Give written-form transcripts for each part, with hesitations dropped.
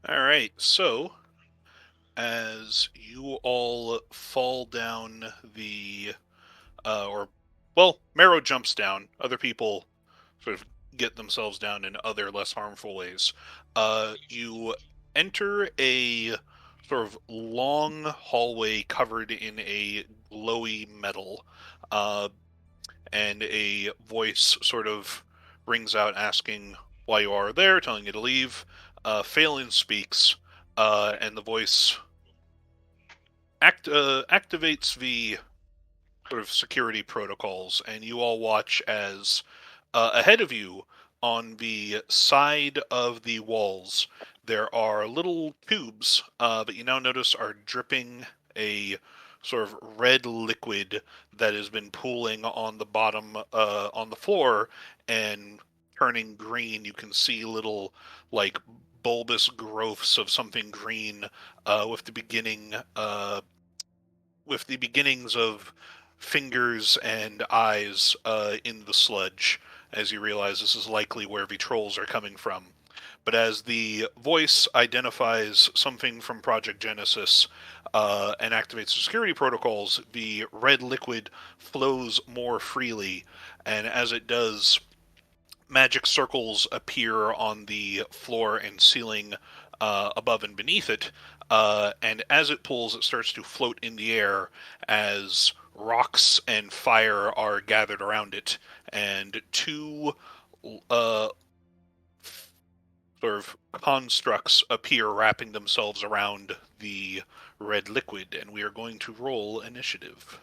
All right, so as you all fall down the, Marrow jumps down. Other people sort of get themselves down in other less harmful ways. You enter a sort of long hallway covered in a glowy metal, uh, and a voice sort of rings out asking why you are there, telling you to leave. Phelan speaks, and the voice activates the sort of security protocols, and you all watch as ahead of you on the side of the walls there are little tubes that you now notice are dripping a sort of red liquid that has been pooling on the bottom on the floor and turning green. You can see little like bulbous growths of something green with the beginnings of fingers and eyes in the sludge, as you realize this is likely where the trolls are coming from. But as the voice identifies something from Project Genesis and activates the security protocols, the red liquid flows more freely, and as it does, magic circles appear on the floor and ceiling above and beneath it. And as it pulls, it starts to float in the air as rocks and fire are gathered around it. And two uh, sort of constructs appear wrapping themselves around the red liquid. And we are going to roll initiative.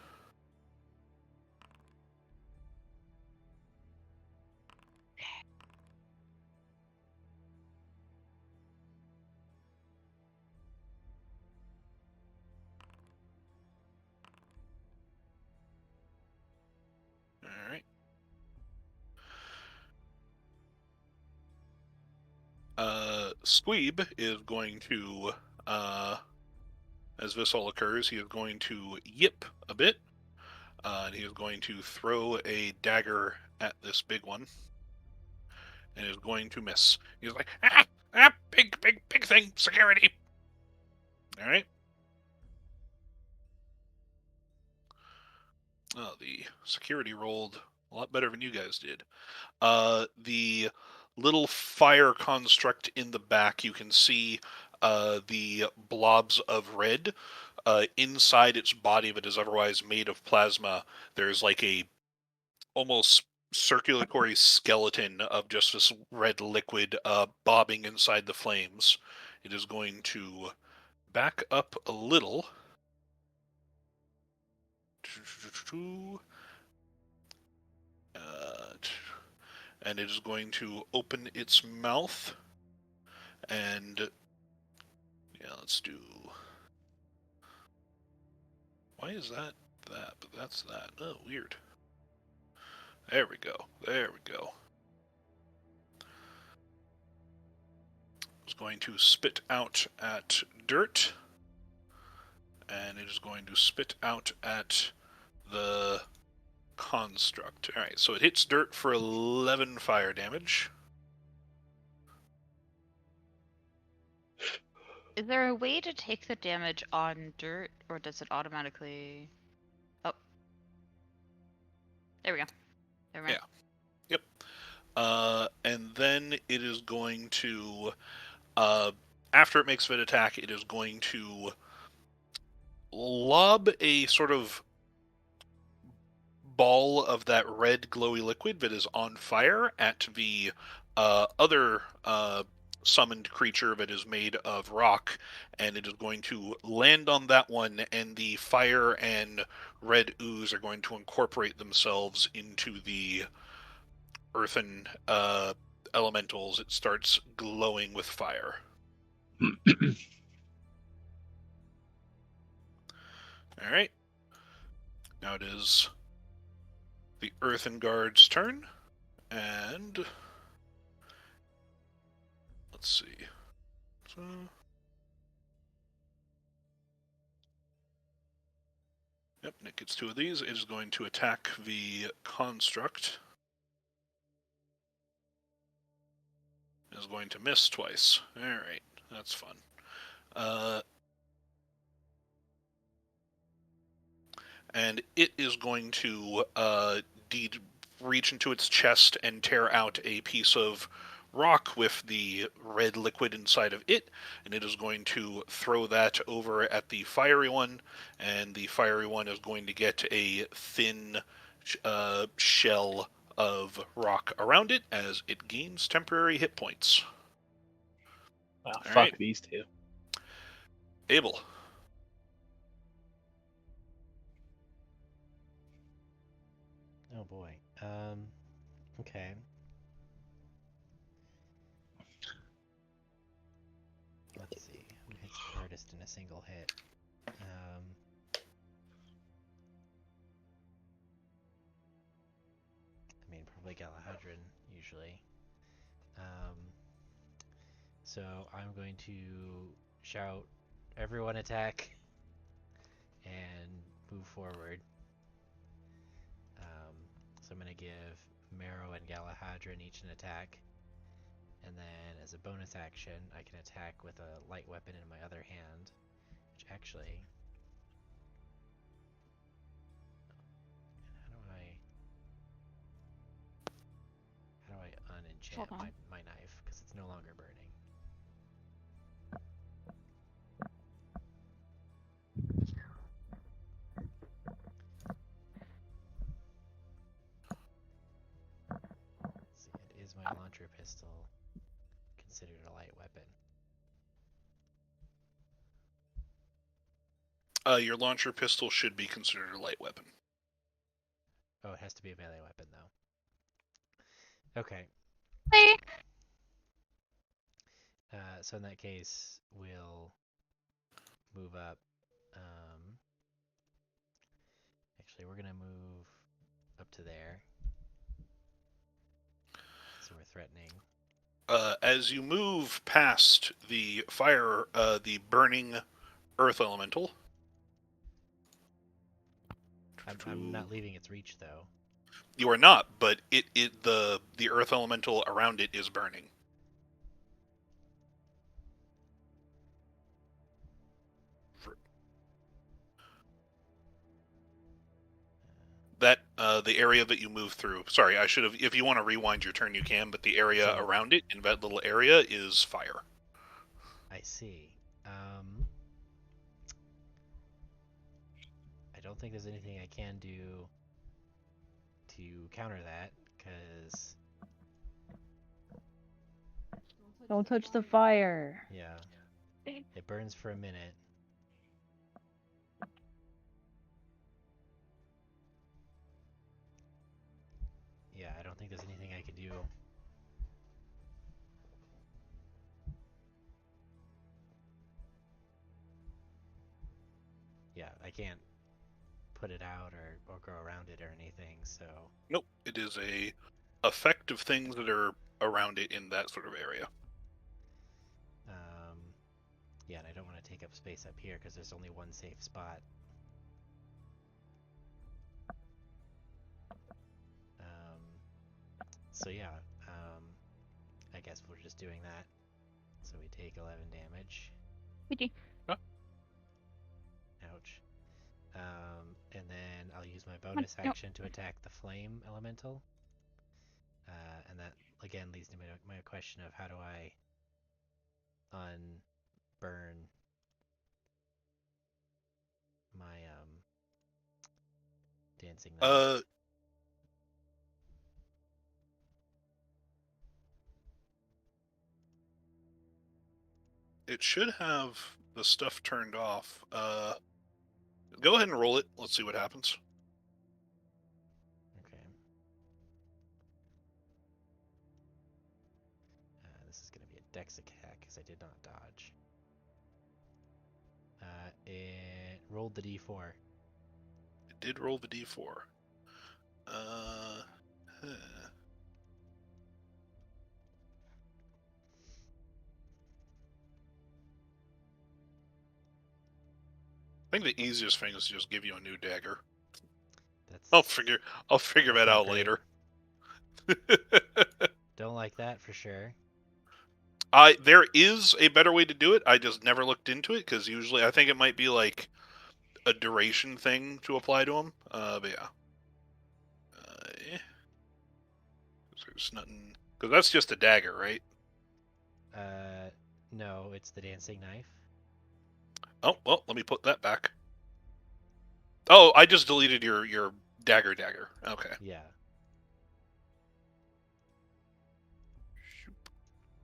All right. Squeeb is going to as this all occurs, he is going to yip a bit, and he is going to throw a dagger at this big one, and is going to miss. He's like, big thing, security. All right. Oh, the security rolled a lot better than you guys did. The little fire construct in the back, you can see the blobs of red. Inside its body that is otherwise made of plasma, there's like a almost circulatory skeleton of just this red liquid bobbing inside the flames. It is going to back up a little. Uh, and it is going to open its mouth and let's do. Why is that? But that's that. Oh, weird. There we go. There we go. It's going to spit out at dirt, and it is going to spit out at the construct. Alright, so it hits dirt for 11 fire damage. Is there a way to take the damage on dirt, or does it automatically... Oh. There we go. Never mind. Yeah. Yep. And then it is going to, after it makes that attack, it is going to lob a sort of ball of that red glowy liquid that is on fire at the other summoned creature that is made of rock, and it is going to land on that one, and the fire and red ooze are going to incorporate themselves into the earthen elementals. It starts glowing with fire. All right. Now it is the earthen guard's turn, and let's see. So, yep, Nick gets two of these. It is going to attack the construct. It is going to miss twice. Alright. That's fun. And it is going to reach into its chest and tear out a piece of rock with the red liquid inside of it, and it is going to throw that over at the fiery one, and the fiery one is going to get a thin shell of rock around it as it gains temporary hit points. Wow, All fuck right, these two. Abel. Oh boy. Okay. Let's see. Who hits the hardest in a single hit? I mean, probably Galahadron, usually. Um, so I'm going to shout, everyone attack, and move forward. So I'm going to give Marrow and Galahadron each an attack. And then as a bonus action, I can attack with a light weapon in my other hand. Which actually... How do I unenchant my knife? Because it's no longer burning. Let's see, it is my launcher pistol considered a light weapon? Your launcher pistol should be considered a light weapon. Oh, it has to be a melee weapon, though. Okay. Hey. So in that case, we'll move up. Actually, we're going to move up to there. So we're threatening. As you move past the fire, the burning earth elemental. I'm not leaving its reach, though. You are not, but the earth elemental around it is burning. That the area that you move through. Sorry, I should have. If you want to rewind your turn, you can. But the area around it, in that little area, is fire. I see. I don't think there's anything I can do to counter that, because... Don't touch the fire. Yeah. It burns for a minute. Yeah, I don't think there's anything I can do. Yeah, I can't put it out or go around it or anything, so... Nope, it is a effect of things that are around it in that sort of area. Yeah, and I don't want to take up space up here because there's only one safe spot. So yeah, I guess we're just doing that. So we take 11 damage. Huh? Ouch. And then I'll use my bonus action to attack the flame elemental. And that again leads to my question of how do I unburn my dancing knife. It should have the stuff turned off. Go ahead and roll it. Let's see what happens. Okay. This is going to be a dex attack because I did not dodge. It rolled the d4. It did roll the d4. I think the easiest thing is to just give you a new dagger. I'll figure that out later. Don't like that for sure. There is a better way to do it. I just never looked into it because usually I think it might be like a duration thing to apply to them. But yeah. There's nothing because that's just a dagger, right? No, it's the dancing knife. Oh well, let me put that back. Oh, I just deleted your dagger. Okay. Yeah.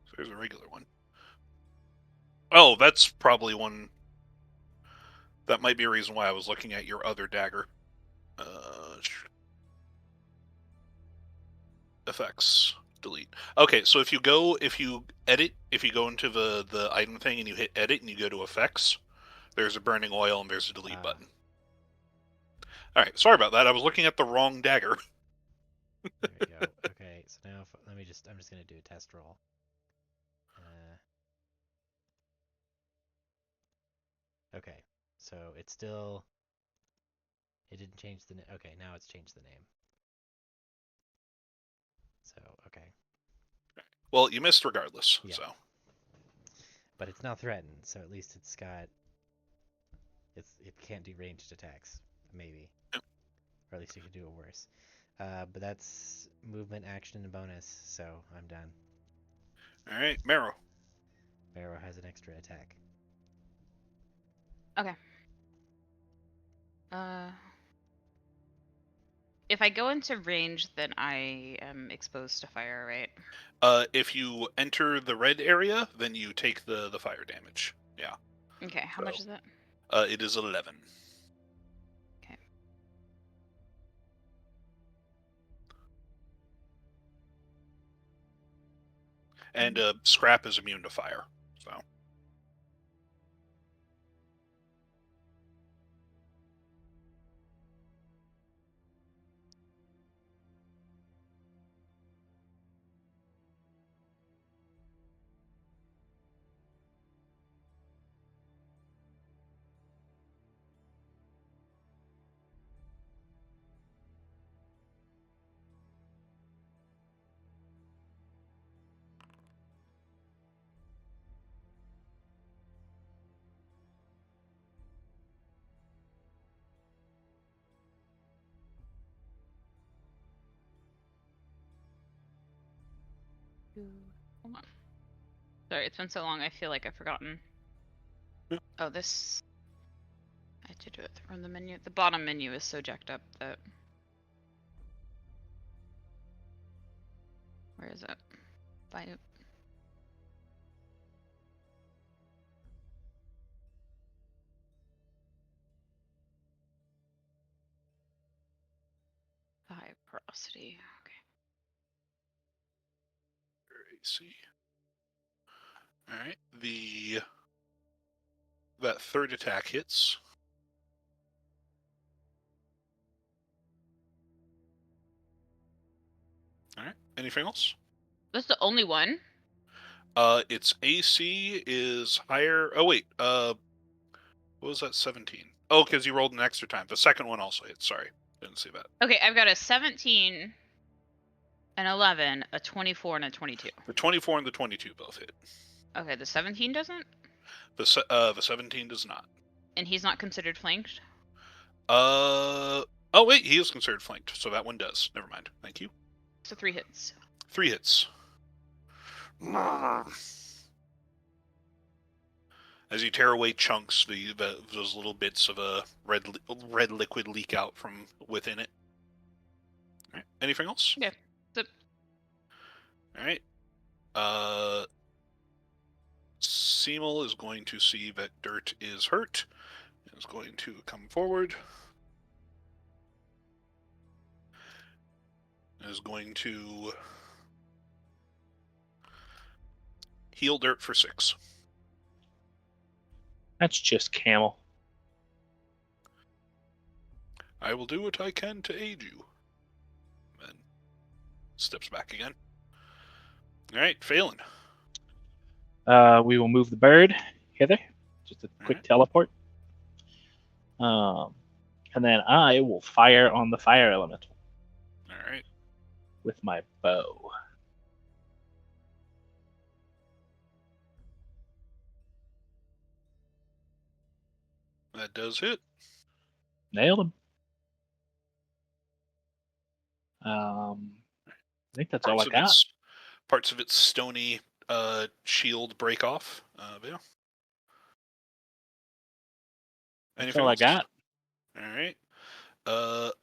So there's a regular one. Oh, that's probably one. That might be a reason why I was looking at your other dagger. Effects. Delete. Okay, so if you go into the item thing and you hit edit and you go to effects, there's a burning oil and there's a delete button. All right, sorry about that. I was looking at the wrong dagger. There we go. Okay, so now I'm just gonna do a test roll. Okay, so it's still. It didn't change the name. Okay, now it's changed the name. So okay. Well, you missed regardless. Yeah. So. But it's not threatened, so at least it's got. It can't do ranged attacks, maybe, or at least you could do it worse. But that's movement, action, and bonus, so I'm done. All right, Marrow. Marrow has an extra attack. Okay. If I go into range, then I am exposed to fire, right? If you enter the red area, then you take the fire damage. Yeah. Okay, how much is that? It is 11. Okay. And Scrap is immune to fire. So. Hold on. Sorry, it's been so long. I feel like I've forgotten. Yeah. Oh, this. I had to do it from the menu. The bottom menu is so jacked up that. Where is it? By. High porosity. Okay. AC. All right. That third attack hits. All right. Anything else? That's the only one. Its AC is higher. Oh wait. What was that? 17. Oh, because you rolled an extra time. The second one also hits. Sorry, didn't see that. Okay, I've got a 17, an 11, a 24, and a 22. The 24 and the 22 both hit. Okay, the 17 doesn't. The 17 does not. And he's not considered flanked. Oh wait, he is considered flanked, so that one does. Never mind. Thank you. So 3 hits. 3 hits. As you tear away chunks, those little bits of a red liquid leak out from within it. All right. Anything else? Yeah. So, all right. Seymour is going to see that Dirt is hurt. Is going to come forward. Is going to heal Dirt for 6. That's just camel. I will do what I can to aid you. Then steps back again. All right, Phelan. We will move the bird hither. Just a quick teleport. And then I will fire on the fire elemental. All right. With my bow. That does hit. Nailed him. I think that's all I got. Parts of its stony shield break off. Yeah. That's Anything all I else? got. All right.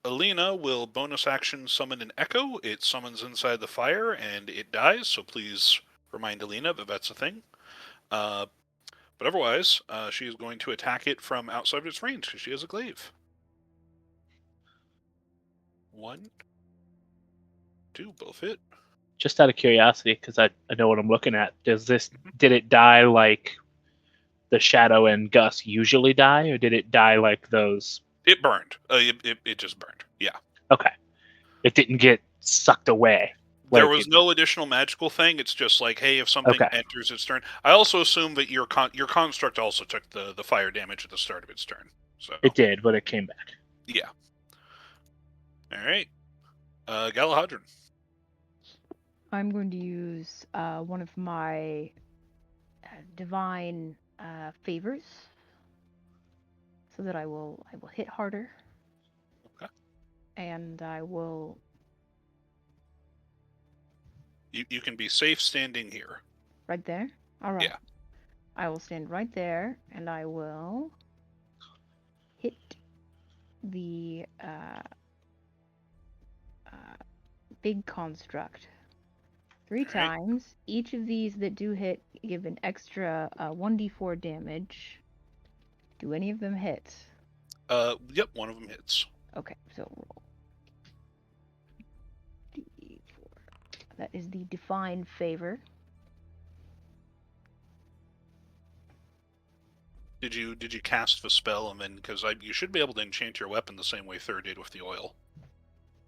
Alina will bonus action summon an echo. It summons inside the fire and it dies, so please remind Alina that that's a thing. But otherwise, she is going to attack it from outside of its range because she has a glaive. 1, 2, both hit. Just out of curiosity, because I know what I'm looking at. Did it die like the Shadow and Gus usually die, or did it die like those? It burned. It just burned. Yeah. Okay. It didn't get sucked away. There was no additional magical thing. It's just like, hey, if something enters its turn. I also assume that your construct also took the fire damage at the start of its turn. So it did, but it came back. Yeah. All right. Galahadron. I'm going to use one of my divine favors, so that I will hit harder. Okay. And I will. You can be safe standing here. Right there. All right. Yeah. I will stand right there, and I will hit the big construct 3 times. Each of these that do hit give an extra 1d4 damage. Do any of them hit? Yep, one of them hits. Okay, so roll d4. That is the divine favor. Did you cast the spell and then because you should be able to enchant your weapon the same way Thur did with the oil?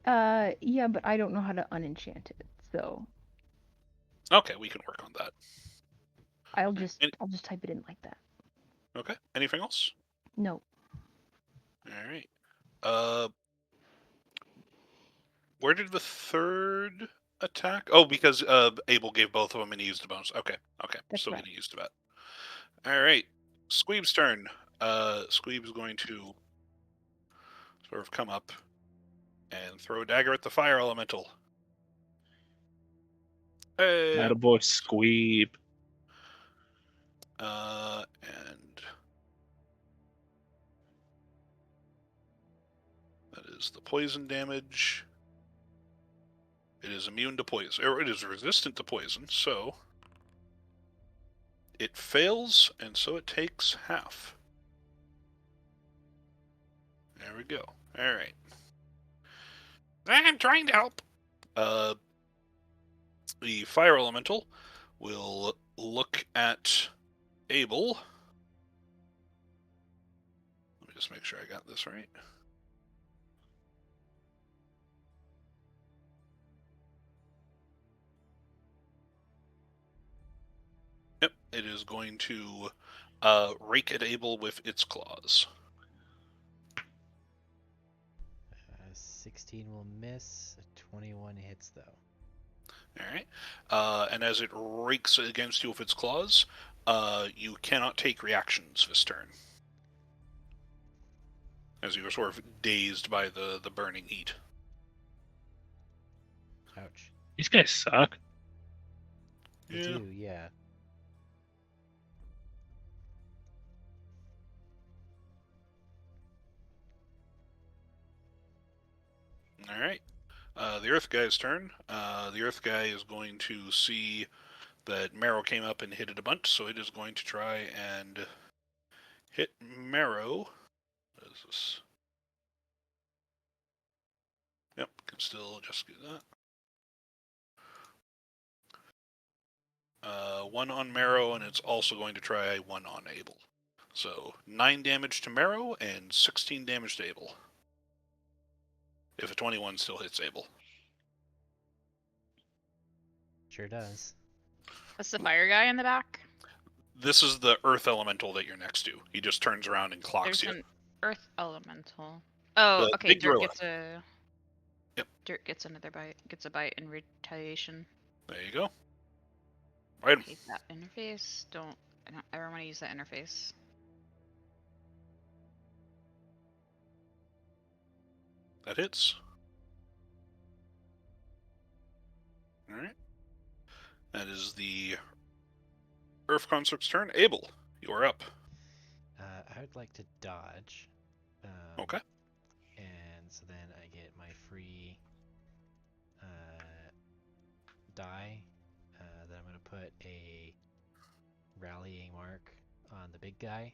Yeah, but I don't know how to unenchant it, so. Okay, we can work on that. I'll just type it in like that. Okay. Anything else? No. All right. Where did the third attack? Oh, because Abel gave both of them and he used a bonus. Okay. That's Still right. gonna use that. All right. Squeeb's turn. Squeeb's going to sort of come up and throw a dagger at the fire elemental. Hey. Attaboy, Squeeb. And that is the poison damage. It is immune to poison, or it is resistant to poison, so it fails, and so it takes half. There we go. All right. I'm trying to help. The fire elemental will look at Abel. Let me just make sure I got this right. Yep, it is going to rake at Abel with its claws. 16 will miss. 21 hits though. All right. And as it rakes against you with its claws, you cannot take reactions this turn. As you are sort of dazed by the burning heat. Ouch. These guys suck. They do, yeah. All right. The Earth Guy's turn. The Earth Guy is going to see that Marrow came up and hit it a bunch, so it is going to try and hit Marrow. What is this? Yep, can still just do that. 1 on Marrow, and it's also going to try 1 on Abel. So 9 damage to Marrow and 16 damage to Abel. If a 21 still hits Abel. Sure does. That's the fire guy in the back? This is the Earth Elemental that you're next to. He just turns around and clocks There's you. an Earth Elemental. Oh, The okay. big Dirt gorilla. gets a. Yep. Dirt gets another bite. Gets a bite in retaliation. There you go. Right. I hate that interface. I don't ever want to use that interface. That hits. Alright. That is the Earth Construct's turn. Abel, you are up. I would like to dodge. Okay. And so then I get my free die. Then I'm going to put a rallying mark on the big guy.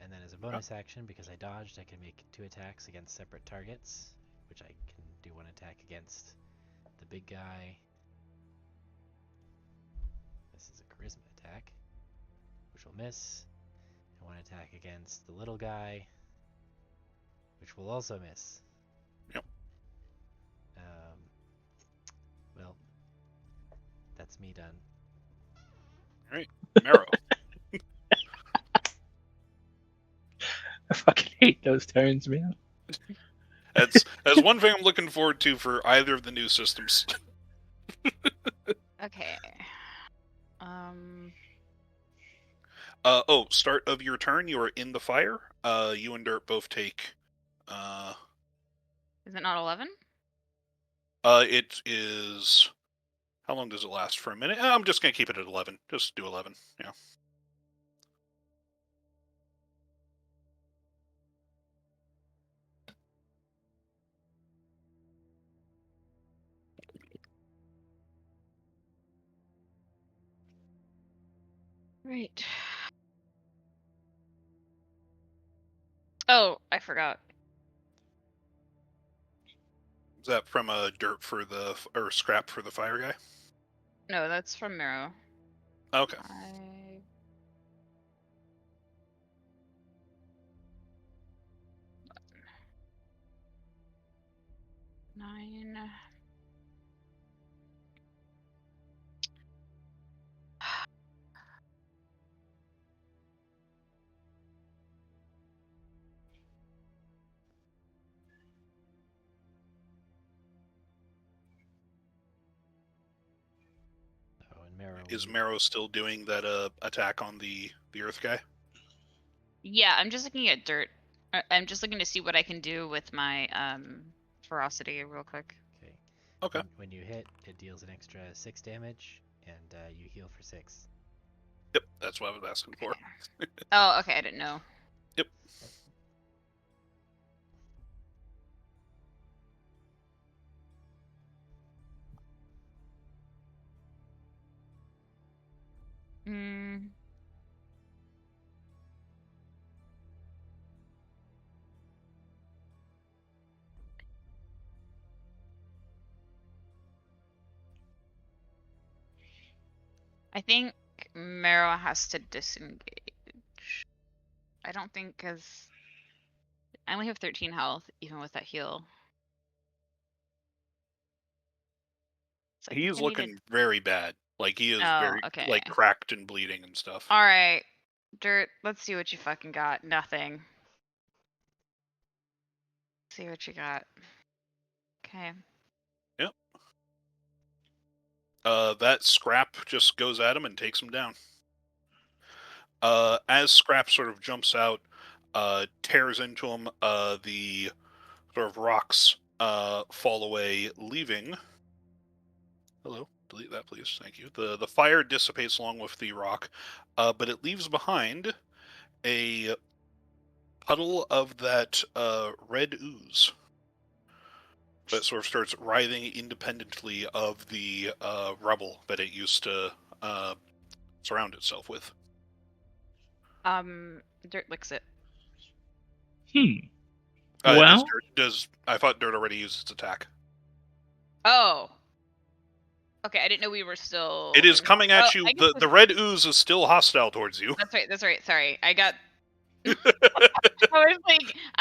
And then as a bonus action, because I dodged, I can make 2 attacks against separate targets, which I can do 1 attack against the big guy. This is a charisma attack, which will miss. And 1 attack against the little guy, which will also miss. Yep. Well, that's me done. Alright. Marrow. I fucking hate those turns, man. That's one thing I'm looking forward to for either of the new systems. Okay. Start of your turn, you are in the fire. You and Dirt both take... Is it not 11? It is... How long does it last? For a minute? I'm just going to keep it at 11. Just do 11, yeah. Right. Oh, I forgot. Is that from Dirt for the... or Scrap for the fire guy? No, that's from Marrow. Okay. 9. Oh, and Marrow. Is Marrow still doing that attack on the Earth guy? Yeah, I'm just looking at Dirt. I'm just looking to see what I can do with my ferocity real quick. Okay. Okay. When you hit, it deals an extra 6 damage, and you heal for 6. Yep, that's what I was asking for. Oh, okay, I didn't know. Yep. Hmm. I think Marrow has to disengage. I don't think, because I only have 13 health, even with that heal. So I think He's I need to... looking very bad. Like, he is Oh, very, okay. like, cracked and bleeding and stuff. Alright. Dirt, let's see what you fucking got. Nothing. See what you got. Okay. Yep. That Scrap just goes at him and takes him down. As Scrap sort of jumps out, tears into him, the sort of rocks fall away, leaving... Hello, delete that, please. Thank you. The fire dissipates along with the rock, but it leaves behind a puddle of that red ooze that sort of starts writhing independently of the rubble that it used to surround itself with. Dirt licks it. Well, I thought Dirt already used its attack. Oh. Okay, I didn't know we were still... It is coming at you. I guess The red ooze is still hostile towards you. That's right. Sorry. I got... I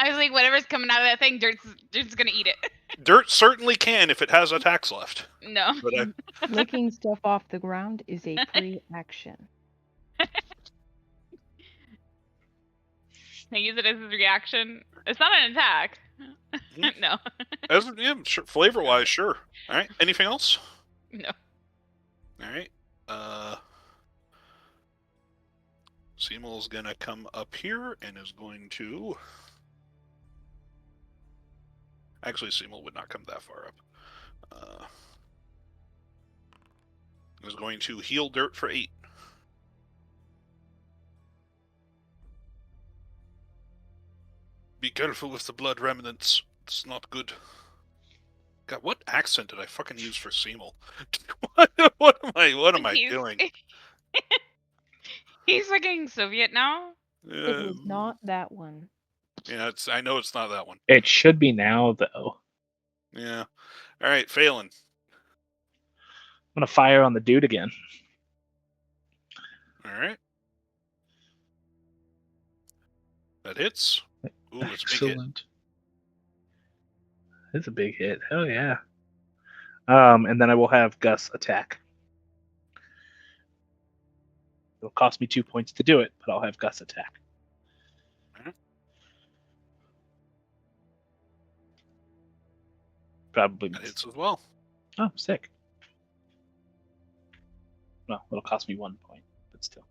was like, whatever's coming out of that thing, Dirt's gonna eat it. Dirt certainly can if it has attacks left. No. But Licking stuff off the ground is a pre-action. I use it as a reaction. It's not an attack. No. Yeah, sure. Flavor-wise, sure. All right. Anything else? No. All right. Seamel's gonna come up here and is going to Actually, Seymour would not come that far up. Is going to heal dirt for 8. Be careful with the blood remnants. It's not good. God, what accent did I fucking use for Seymour? What am I He's- doing? He's fucking Soviet now. It was not that one. Yeah, I know it's not that one. It should be now, though. Yeah. All right, Phelan. I'm gonna fire on the dude again. All right. That hits. Ooh, it's a big hit. Excellent. It's a big hit. Hell yeah. And then I will have Gus attack. It'll cost me 2 points to do it, but I'll have Gus attack. Probably That miss. hits as well. Oh, sick. Well, it'll cost me 1 point, but still.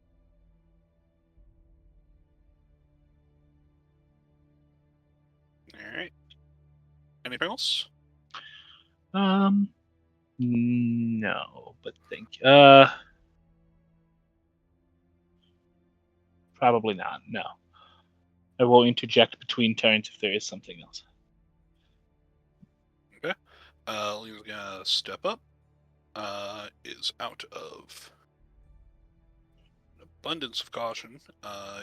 All right. Anything else? No, but thank you. Probably not. No. I will interject between turns if there is something else. Okay. Leo's gonna step up. Is out of abundance of caution.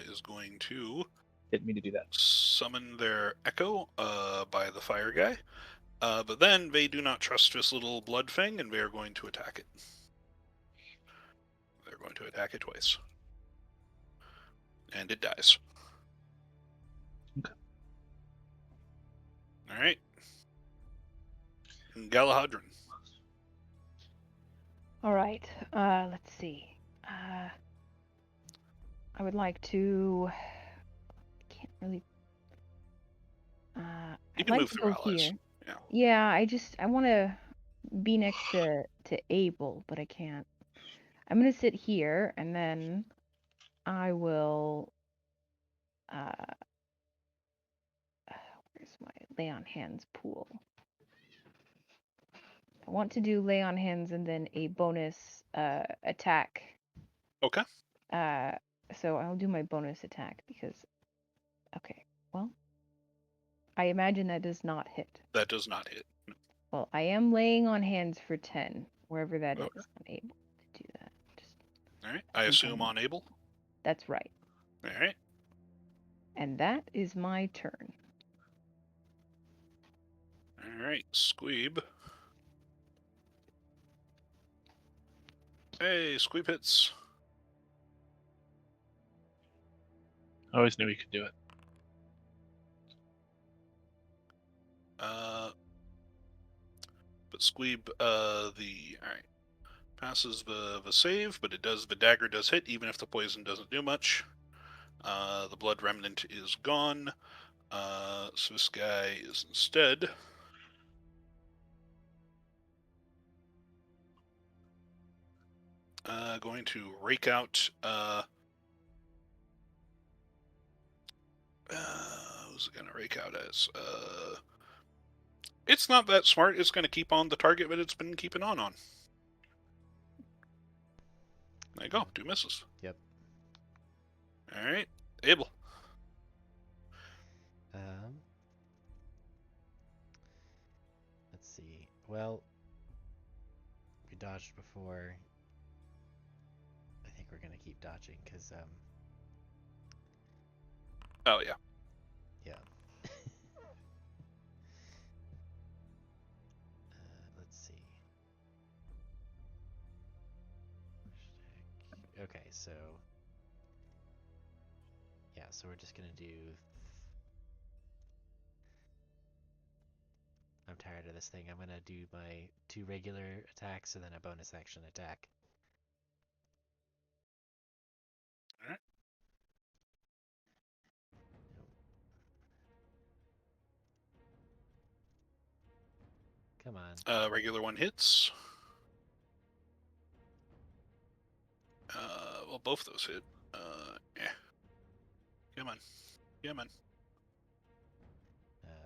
Is going to Didn't mean to do that. summon their echo. By the fire guy. But then they do not trust this little blood thing, and they are going to attack it. They're going to attack it twice. And it dies. Okay. Alright. Galahadran. Alright, let's see. I would like to... I can't really... You I'd can like move to through go allies. here. Yeah. Yeah, I want to be next to Abel, but I can't. I'm going to sit here, and then I will... where's my lay on hands pool? I want to do lay on hands and then a bonus attack. Okay. So I'll do my bonus attack because... Okay, well... I imagine that does not hit. That does not hit. Well, I am laying on hands for 10, wherever that is. I'm able to do that. Alright. I assume on Abel. That's right. Alright. And that is my turn. Alright. Squeeb. Hey, Squeeb hits. I always knew he could do it. But Squeeb, alright. Passes the save, but it does, the dagger does hit, even if the poison doesn't do much. The blood remnant is gone. So this guy is instead going to rake out who's it gonna rake out as? It's not that smart. It's gonna keep on the target that it's been keeping on. There you go. 2 misses. Yep. Alright. Abel. Let's see. Well, we dodged before. I think we're gonna keep dodging because Oh yeah. yeah. Let's see. Okay, so yeah, so we're just gonna do. I'm tired of this thing. I'm gonna do my 2 regular attacks and then a bonus action attack. Alright. Come on. Regular one hits. Well, both those hit. Yeah. Come on. Come on.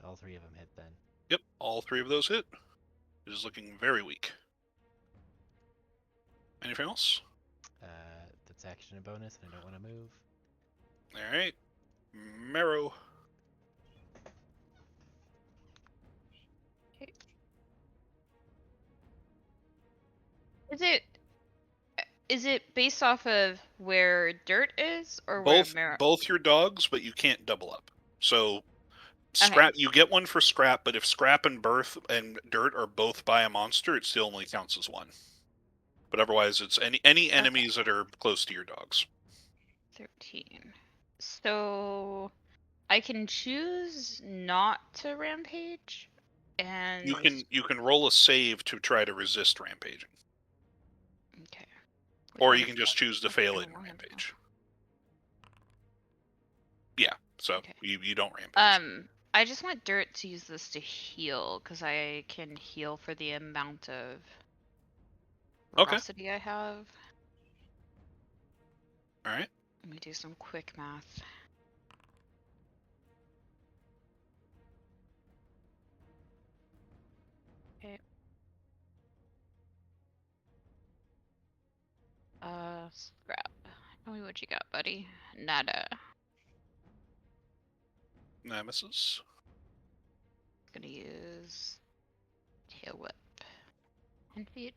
All 3 of them hit then. Yep, all 3 of those hit. It is looking very weak. Anything else? That's action and bonus, and I don't want to move. All right, Marrow. Is it based off of where Dirt is or where Marrow? Both your dogs, but you can't double up. So Okay. Scrap, you get one for Scrap, but if Scrap and Birth and Dirt are both by a monster, it still only counts as one. But otherwise, it's any enemies that are close to your dogs. 13. So I can choose not to rampage, and You can roll a save to try to resist rampaging, okay. or you can just choose to fail it in and rampage. Yeah, so Okay. you don't rampage. I just want Dirt to use this to heal because I can heal for the amount of ferocity I have. All right. Let me do some quick math. Okay. Scrap. Tell me what you got, buddy. Nada. Nemesis. Gonna use tail whip. 10 feet.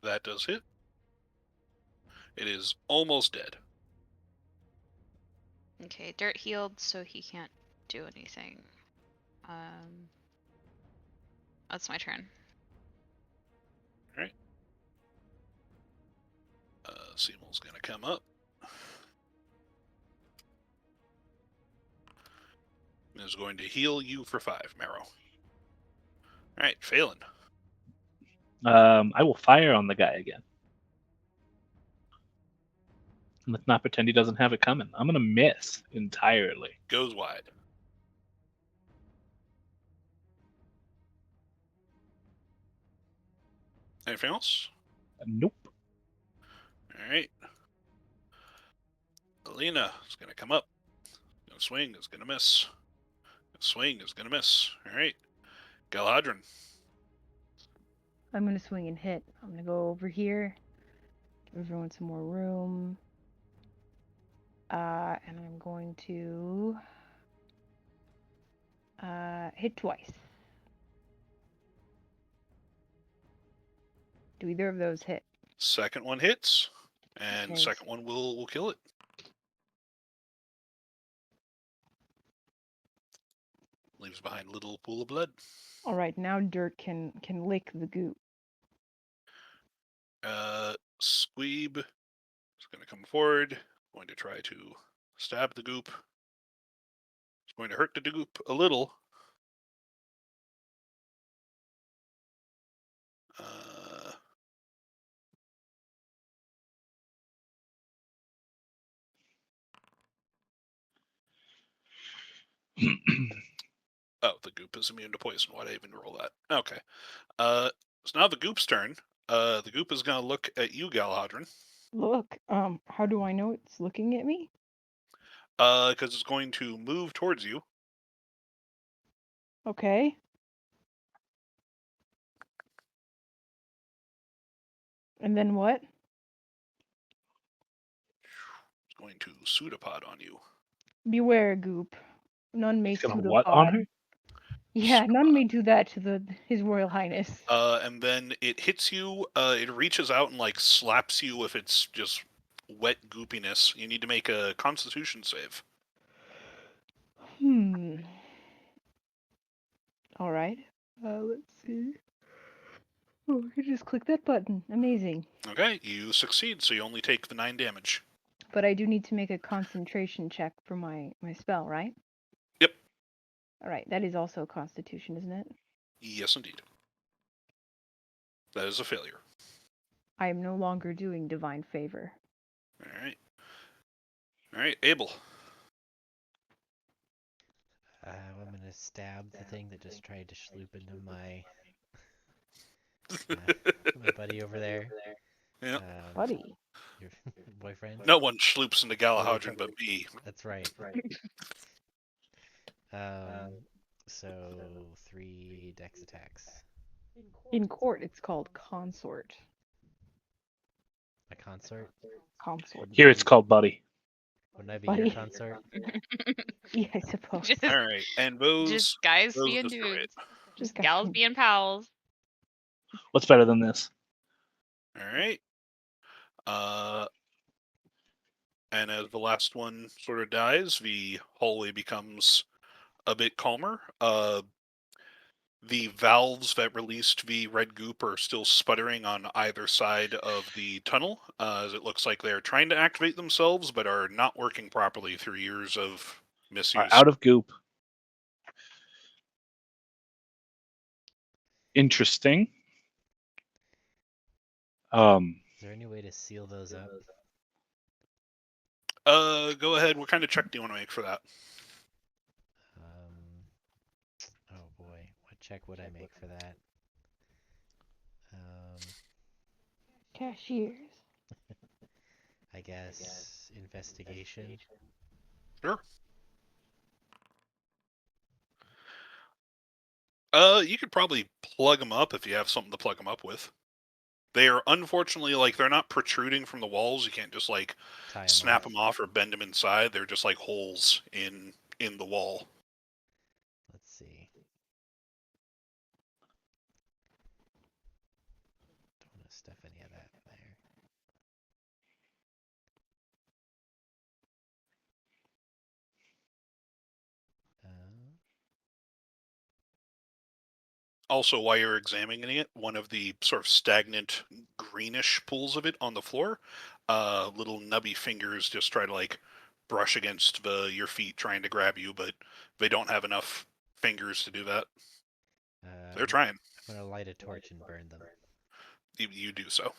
That does hit. It is almost dead. Okay, Dirt healed, so he can't do anything. That's my turn. All right. Seamel's gonna come up. Is going to heal you for 5, Marrow. All right, Phelan. I will fire on the guy again. Let's not pretend he doesn't have it coming. I'm gonna miss entirely. Goes wide. Anything else? Nope. All right. Alina is going to come up. Gonna swing is going to miss. Swing is going to miss. All right. Galadrin. I'm gonna swing and hit. I'm gonna go over here. Give everyone some more room. And I'm going to hit twice. Do either of those hit? Second one hits, and Okay. second one will kill it. Leaves behind a little pool of blood. All right, now Dirt can lick the goop. Squeeb is going to come forward. Going to try to stab the goop. It's going to hurt the goop a little. Oh, the goop is immune to poison. Why'd I even roll that? Okay. So now the goop's turn. The goop is going to look at you, Galadrin. Look, how do I know it's looking at me? Because it's going to move towards you. Okay. And then what? It's going to pseudopod on you. Beware, goop. None may He's gonna pseudopod. what on her? Yeah, none may do that to His Royal Highness. And then it hits you. It reaches out and like slaps you with its just wet goopiness. You need to make a Constitution save. All right. Let's see. Oh, I just click that button. Amazing. Okay, you succeed, so you only take the 9 damage. But I do need to make a concentration check for my spell, right? Yep. All right. That is also Constitution, isn't it? Yes, indeed. That is a failure. I am no longer doing divine favor. All right. All right, Abel. I'm gonna stab the thing that just tried to sloop into my my buddy over there. Yeah. Buddy. Your boyfriend. No one sloops into Galahadrin but me. That's right. So 3 dex attacks. In court, it's called consort. A consort? Consort. Here it's called Buddy. Wouldn't I be Buddy. your consort? Yeah, I suppose. Just, All right, and those just guys those being destroy dudes. it. Just guys gals being- being pals. What's better than this? All right. And as the last one sort of dies, the hallway becomes a bit calmer. The valves that released the red goop are still sputtering on either side of the tunnel, as it looks like they're trying to activate themselves, but are not working properly through years of Are misuse. out of goop. Interesting. Is there any way to seal those up? Go ahead. What kind of check do you want to make for that? Oh boy, what check would I make for that? Cashiers. I guess investigation. Sure. You could probably plug them up if you have something to plug them up with. They are unfortunately they're not protruding from the walls. You can't just Tie 'em snap off. them off or bend them inside. They're just like holes in the wall. Let's see. Don't want to stuff any of that in there. Also, while you're examining it, one of the sort of stagnant greenish pools of it on the floor, little nubby fingers just try to brush against your feet trying to grab you, but they don't have enough fingers to do that. They're trying. I'm gonna light a torch and burn them. You do so.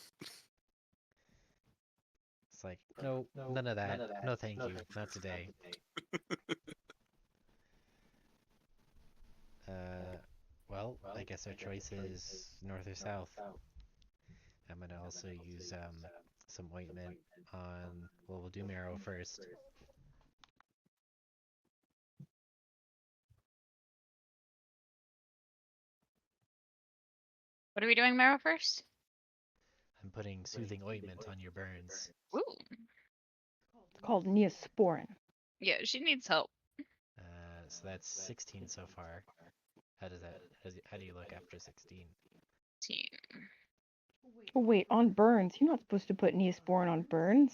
It's like, no, none of that. No, thank you. Not today. Well, I guess our choice is north or south. I'm gonna also use some ointment on. Well, we'll do marrow first. What are we doing, Marrow, first? I'm putting soothing ointment on your burns. Ooh. It's called Neosporin. Yeah, she needs help. So that's 16 so far. How does that? How do you look after 16? Oh wait, on burns. You're not supposed to put Neosporin on burns.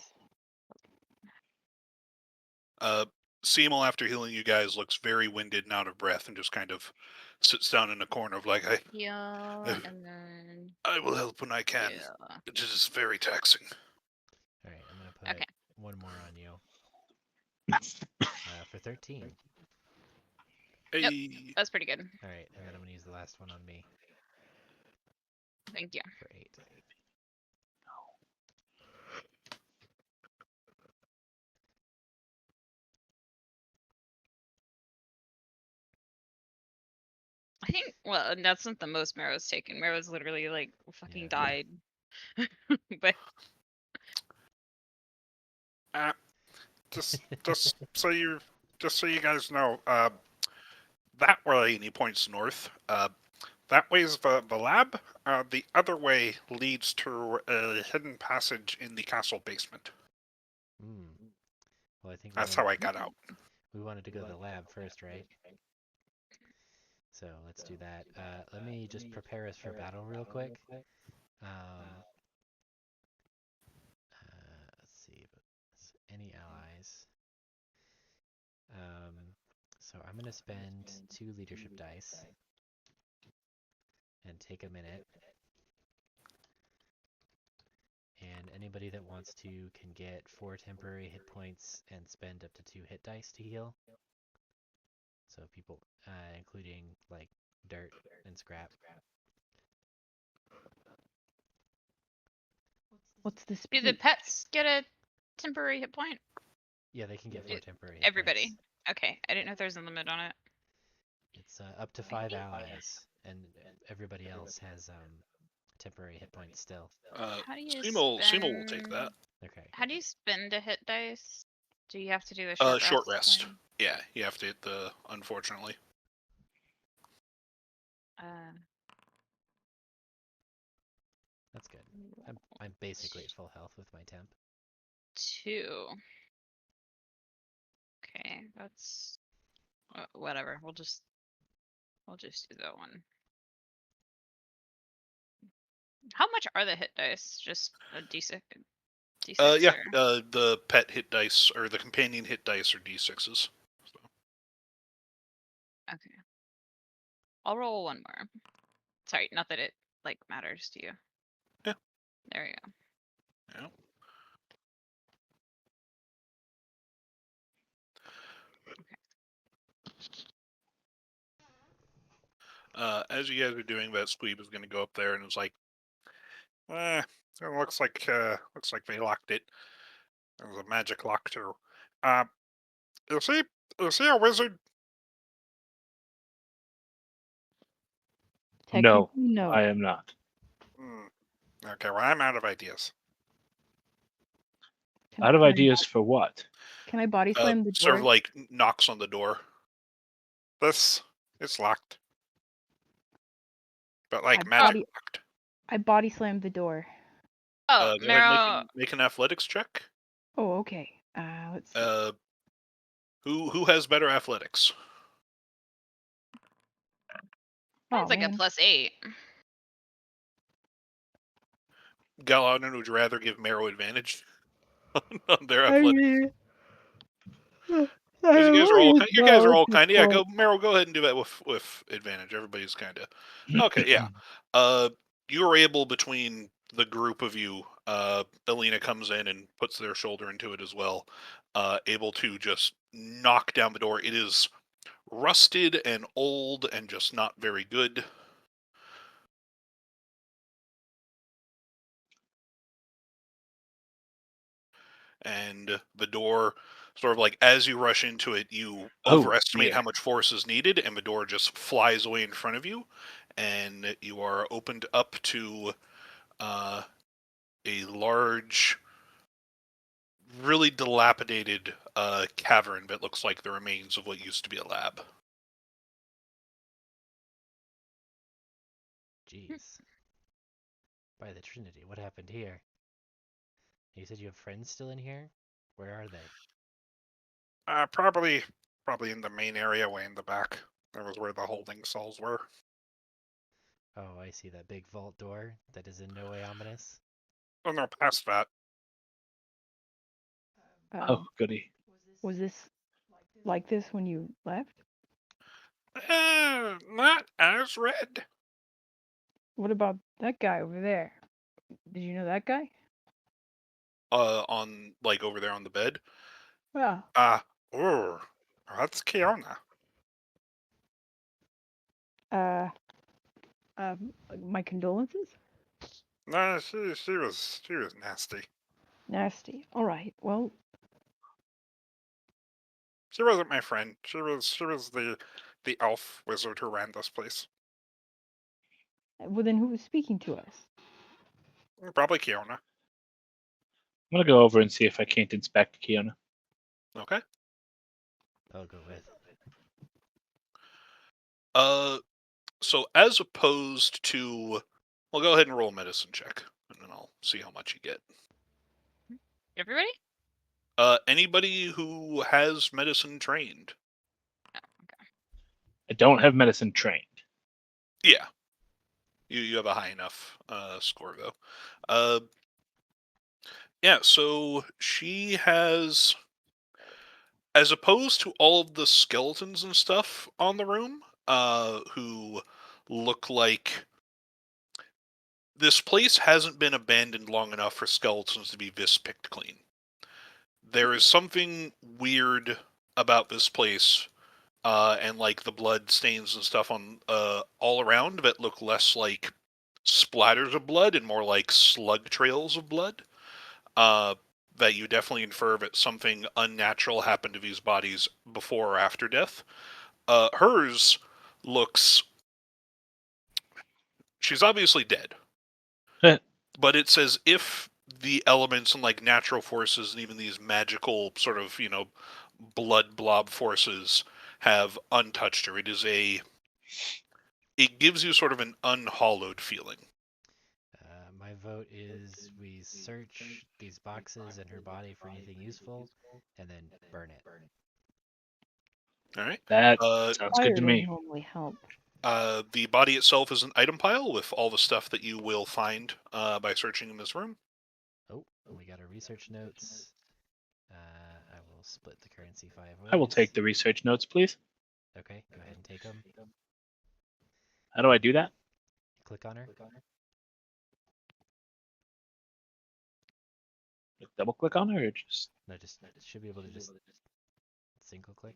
Seymour, after healing you guys, looks very winded and out of breath and just kind of sits down in a corner of Heal, and then... I will help when I can. Yeah. It is very taxing. Alright, I'm gonna put one more on you. For 13. Hey. Yep, that's pretty good. Alright, and then I'm gonna use the last one on me. Thank you. For 8. I think, well, and that's not the most Marrow's taken. Marrow's literally fucking died. But just so you guys know, that way, and he points north. That way is the lab. The other way leads to a hidden passage in the castle basement. Well, I think that's how I got out. We wanted to go to the lab first, right? So let's do that. Let me just prepare us for battle real quick. Let's see. Any allies? So I'm gonna spend 2 leadership dice and take a minute. And anybody that wants to can get 4 temporary hit points and spend up to 2 hit dice to heal. So people, including dirt and scrap. What's the do speed? the pets get a temporary hit point? Yeah, they can get 4 temporary hit Everybody. points. Okay, I didn't know if there's a limit on it. It's up to 5 allies, and everybody else has temporary hit points still. How do you Seymour will take that. Okay. How do you spend a hit dice? Do you have to do a Short rest. Yeah, you have to hit the, unfortunately. That's good. I'm basically at full health with my temp. 2. Okay, that's whatever. We'll just do that one. How much are the hit dice? Just a D6? D6 Yeah, or? the pet hit dice, or the companion hit dice are D6s. So. Okay. I'll roll one more. Sorry, not that it matters to you. Yeah. There we go. Yeah. As you guys are doing that, Squeeb is going to go up there and it's like, it looks like they locked it. There's a magic lock too. Is he a wizard? No, Technically, no. I am not. Okay, well, I'm out of ideas. Out of Can I ideas for what? Can I body slam the door? Sort of like knocks on the door. It's locked. But like magic locked. I body slammed the door. Oh, Go ahead Mero. and make an athletics check. Oh, okay. Let's see. Who has better athletics? That's like man. a +8. Galadin, would you rather give Mero advantage on their athletics? You guys are all kind of, yeah. Go, Meryl. Go ahead and do that with advantage. Everybody's kind of okay. Yeah. You are able, between the group of you. Alina comes in and puts their shoulder into it as well. Able to just knock down the door. It is rusted and old and just not very good. And the door, sort of like, as you rush into it, you overestimate how much force is needed, and the door just flies away in front of you, and you are opened up to a large, really dilapidated cavern that looks like the remains of what used to be a lab. Jeez. By the Trinity, what happened here? You said you have friends still in here? Where are they? Probably in the main area way in the back. That was where the holding cells were. Oh, I see that big vault door that is in no way ominous. Oh no, past that. Oh, goody. Was this like this when you left? Not as red. What about that guy over there? Did you know that guy? On, like, over there on the bed. Yeah. That's Kiona. My condolences. No, she was nasty. Nasty. All right. Well, She wasn't my friend. She was the elf wizard who ran this place. then who was speaking to us? Probably Kiona. I'm gonna go over and see if I can't inspect Kiona. Okay. I'll go with. So as opposed to, well, go ahead and roll a medicine check, and then I'll see how much you get. Everybody? Anybody who has medicine trained. Oh, okay. I don't have medicine trained. Yeah. You have a high enough score, though. Yeah, so she has, as opposed to all of the skeletons and stuff on the room, who look like this place hasn't been abandoned long enough for skeletons to be this picked clean. There is something weird about this place, and like the blood stains and stuff on all around that look less like splatters of blood and more like slug trails of blood. That you definitely infer that something unnatural happened to these bodies before or after death. Hers looks, she's obviously dead. But it's as if the elements and like natural forces and even these magical sort of, blood blob forces have untouched her. It gives you sort of an unhallowed feeling. My vote is we search these boxes and her body for anything useful, and then burn it. All right. That Uh, sounds Fire good to doesn't me. normally help. The body itself is an item pile with all the stuff that you will find by searching in this room. Oh, we got our research notes. I will split the currency 5 ways. I will take the research notes, please. Okay, go ahead and take them. How do I do that? Click on her. Like double click on her, or just No, just should be able to just single click.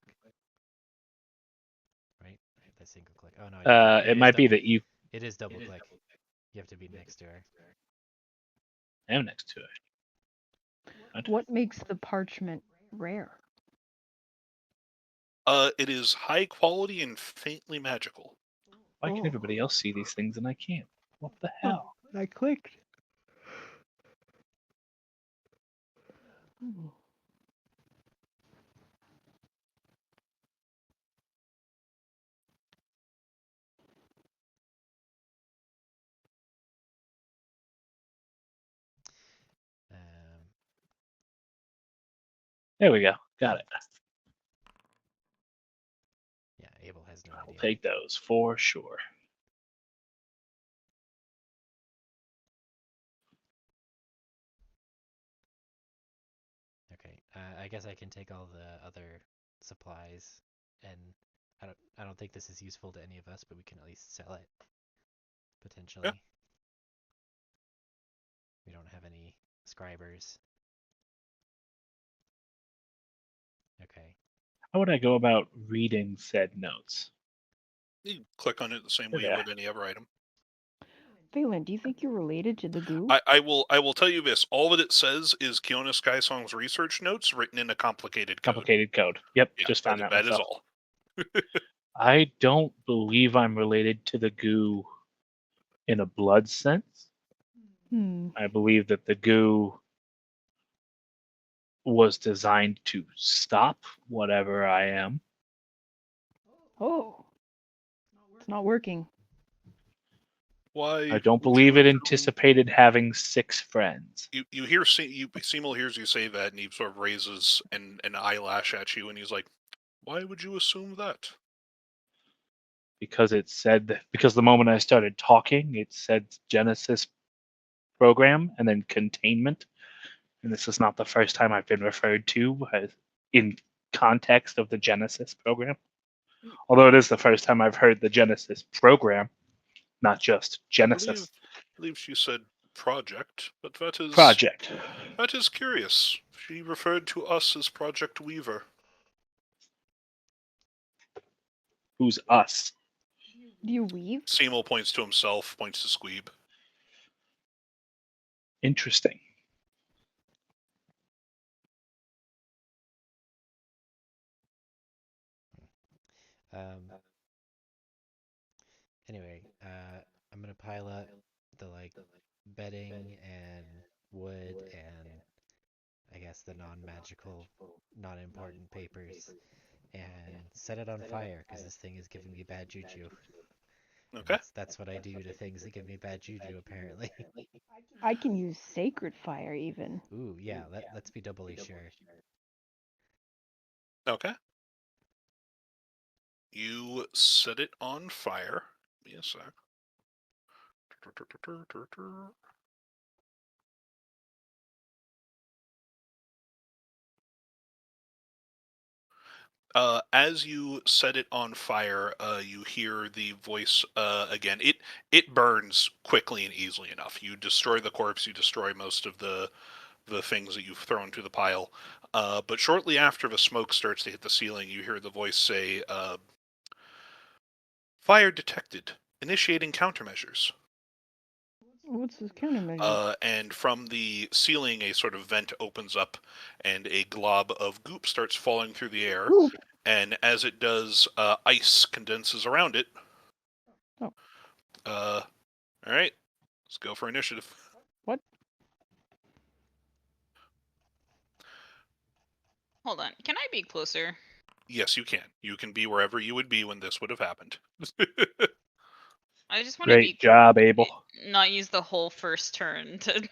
Right? That single click. Oh no, it might be that you it is double click. You have to be next to her. am next to it. What makes the parchment rare? It is high quality and faintly magical. Why can Oh. everybody else see these things and I can't? What the Oh, hell? I clicked. Ooh. There we go. Got it. Yeah, Abel has no I'll idea. take those for sure. Okay, I guess I can take all the other supplies, and I don't think this is useful to any of us, but we can at least sell it potentially. Yeah. We don't have any scribers. Okay. How would I go about reading said notes? You click on it the same way you Yeah. would any other item. Phelan, do you think you're related to the goo? I will tell you this. All that it says is Kiona Skysong's research notes written in a complicated code. Complicated code. Yep, Yeah, just found that that is myself. all. I don't believe I'm related to the goo in a blood sense. I believe that the goo was designed to stop whatever I am. Oh. It's not working. Why? I don't would believe you it assume- anticipated having 6 friends. You hear Seymour hears you say that, and he sort of raises an eyelash at you, and he's like, "Why would you assume that?" Because the moment I started talking, it said Genesis program and then containment. And this is not the first time I've been referred to in context of the Genesis program. Although it is the first time I've heard the Genesis program, not just Genesis I believe she said project, but project. That is curious. She referred to us as Project Weaver. Who's us? Do you weave? Seymour points to himself, points to Squeeb. Interesting. Anyway, I'm gonna pile up the bedding and wood and I guess the non-magical, non-important papers and set it on fire because this thing is giving me bad juju. And Okay. that's what I do to things that give me bad juju apparently. I can use sacred fire even. Ooh, yeah, let's be doubly sure. Okay. You set it on fire. Give me a sec. As you set it on fire, you hear the voice again. It burns quickly and easily enough. You destroy the corpse. You destroy most of the things that you've thrown to the pile. But shortly after the smoke starts to hit the ceiling, you hear the voice say, "Fire detected. Initiating countermeasures." What's this countermeasure? And from the ceiling, a sort of vent opens up, and a glob of goop starts falling through the air. Goop. And as it does, ice condenses around it. Oh. All right, let's go for initiative. What? Hold on. Can I be closer? Yes, you can. You can be wherever you would be when this would have happened. I just want to Great be job, Abel. not use the whole first turn to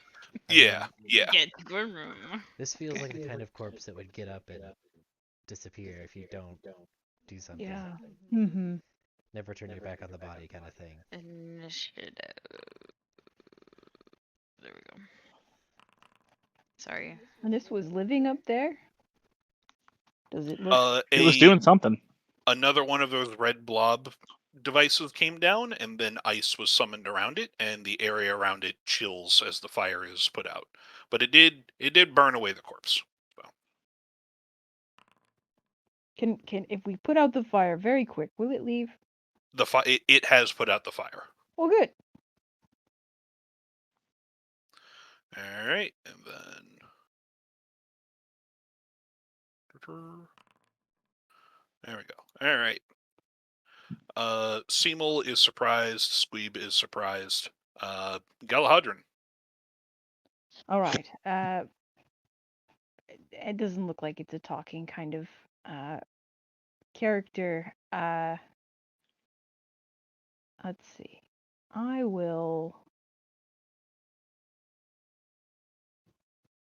I Yeah, mean, yeah. get to a room. this feels like the kind of corpse that would get up and disappear if you don't do something. Yeah. Mm-hmm. Never turn your back on the body kind of thing. Initiative. There we go. Sorry. And this was living up there? Does it look... It was doing something. Another one of those red blob devices came down, and then ice was summoned around it, and the area around it chills as the fire is put out. But it did burn away the corpse. So. Can if we put out the fire very quick, will it leave? It has put out the fire. Oh, good. All right, and then there we go. All right. Seymour is surprised. Squeeb is surprised. Galahadran. All right. It doesn't look like it's a talking kind of character. Let's see.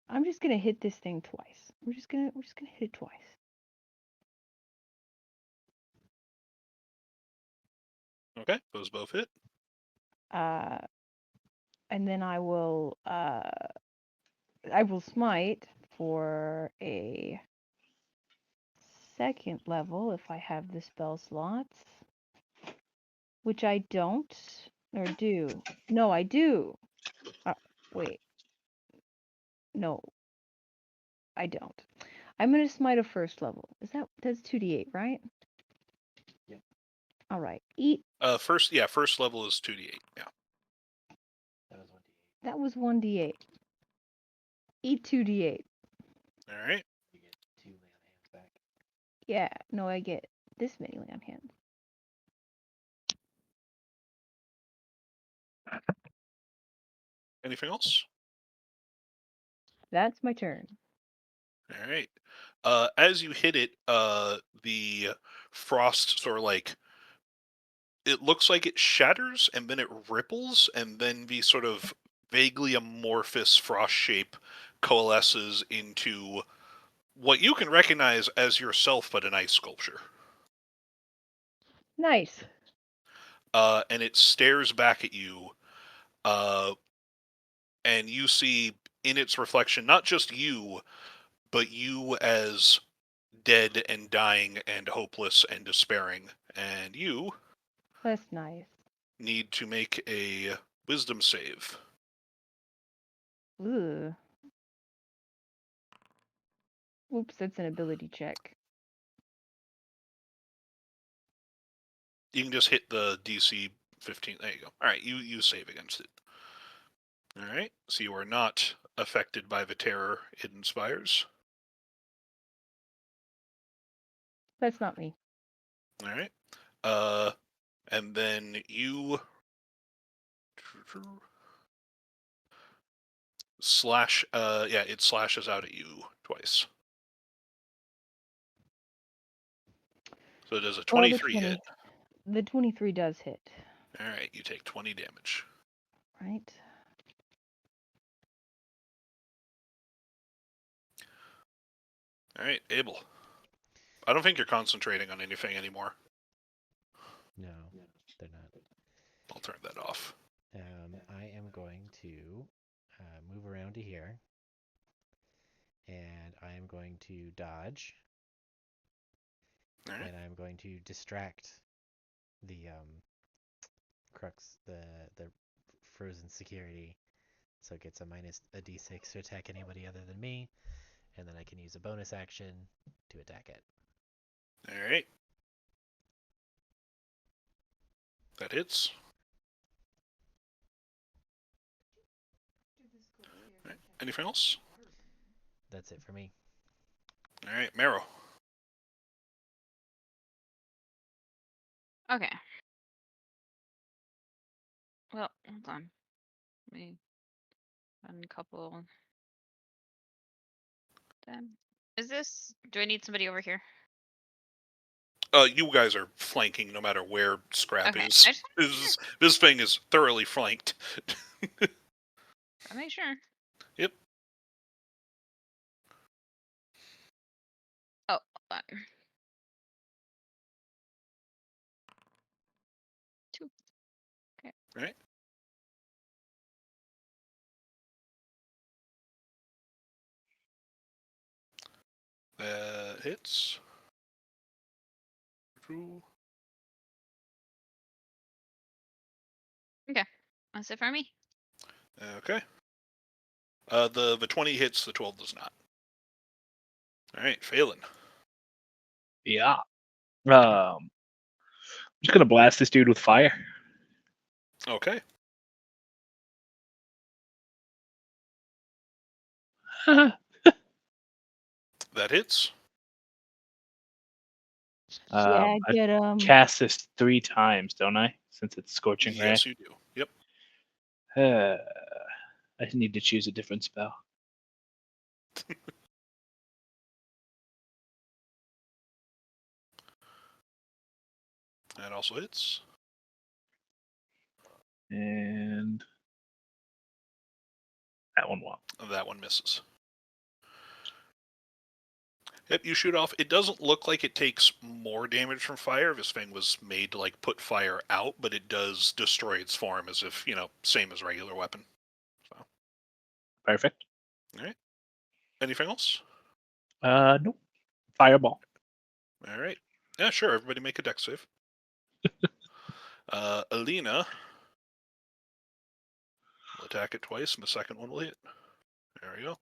I'm just gonna hit this thing twice. We're just gonna hit it twice. Okay, those both hit. And then I will smite for a second level if I have the spell slots, which I don't, or do. No, I do. Wait. No, I don't. I'm gonna smite a first level. That's 2d8, right? Yep. All right. Eat. First level is 2d8. Yeah. That was 1d8. That was 1d8. Eat 2d8. All right. You get 2 lay on hands back. Yeah. No, I get this many lay on hands. Anything else? That's my turn. All right. As you hit it, the frost sort of like it looks like it shatters and then it ripples, and then the sort of vaguely amorphous frost shape coalesces into what you can recognize as yourself, but an ice sculpture. Nice. And it stares back at you, and you see in its reflection not just you, but you as dead and dying and hopeless and despairing. And you That's nice. need to make a wisdom save. Ooh. Oops, that's an ability check. You can just hit the DC 15. There you go. All right, you save against it. All right, so you are not affected by the terror it inspires. That's not me. All right. And then you slash. It slashes out at you twice. So it does a 23 hit. The 23 does hit. All right, you take 20 damage. Right. All right, Abel. I don't think you're concentrating on anything anymore. No, they're not. I'll turn that off. I am going to move around to here, and I am going to dodge, All right. and I'm going to distract the crux, the frozen security, so it gets a d6 to attack anybody other than me, and then I can use a bonus action to attack it. All right. That hits. All right. Anything else? That's it for me. All right, Marrow. Okay. Well, hold on. Let me run a couple. Then Is this? Do I need somebody over here? You guys are flanking no matter where Scrap Okay, is. I just want to make sure. This thing is thoroughly flanked. I'll make sure. Yep. Oh, hold on. 2. Okay. All right. Hits. True. Okay. That's it for me. Okay. The 20 hits, the 12 does not. All right, Phelan. Yeah. I'm just gonna blast this dude with fire. Okay. That hits. Yeah, I get cast this 3 times, don't I? Since it's scorching ray. Yes, you do. Yep. I need to choose a different spell. That also hits. And that one won't. That one misses. Yep, you shoot off. It doesn't look like it takes more damage from fire. This thing was made to like put fire out, but it does destroy its form as if, same as regular weapon. So, Perfect. all right. Anything else? Nope. Fireball. All right. Yeah, sure. Everybody make a dex save. Alina will attack it twice, and the second one will hit. There we go.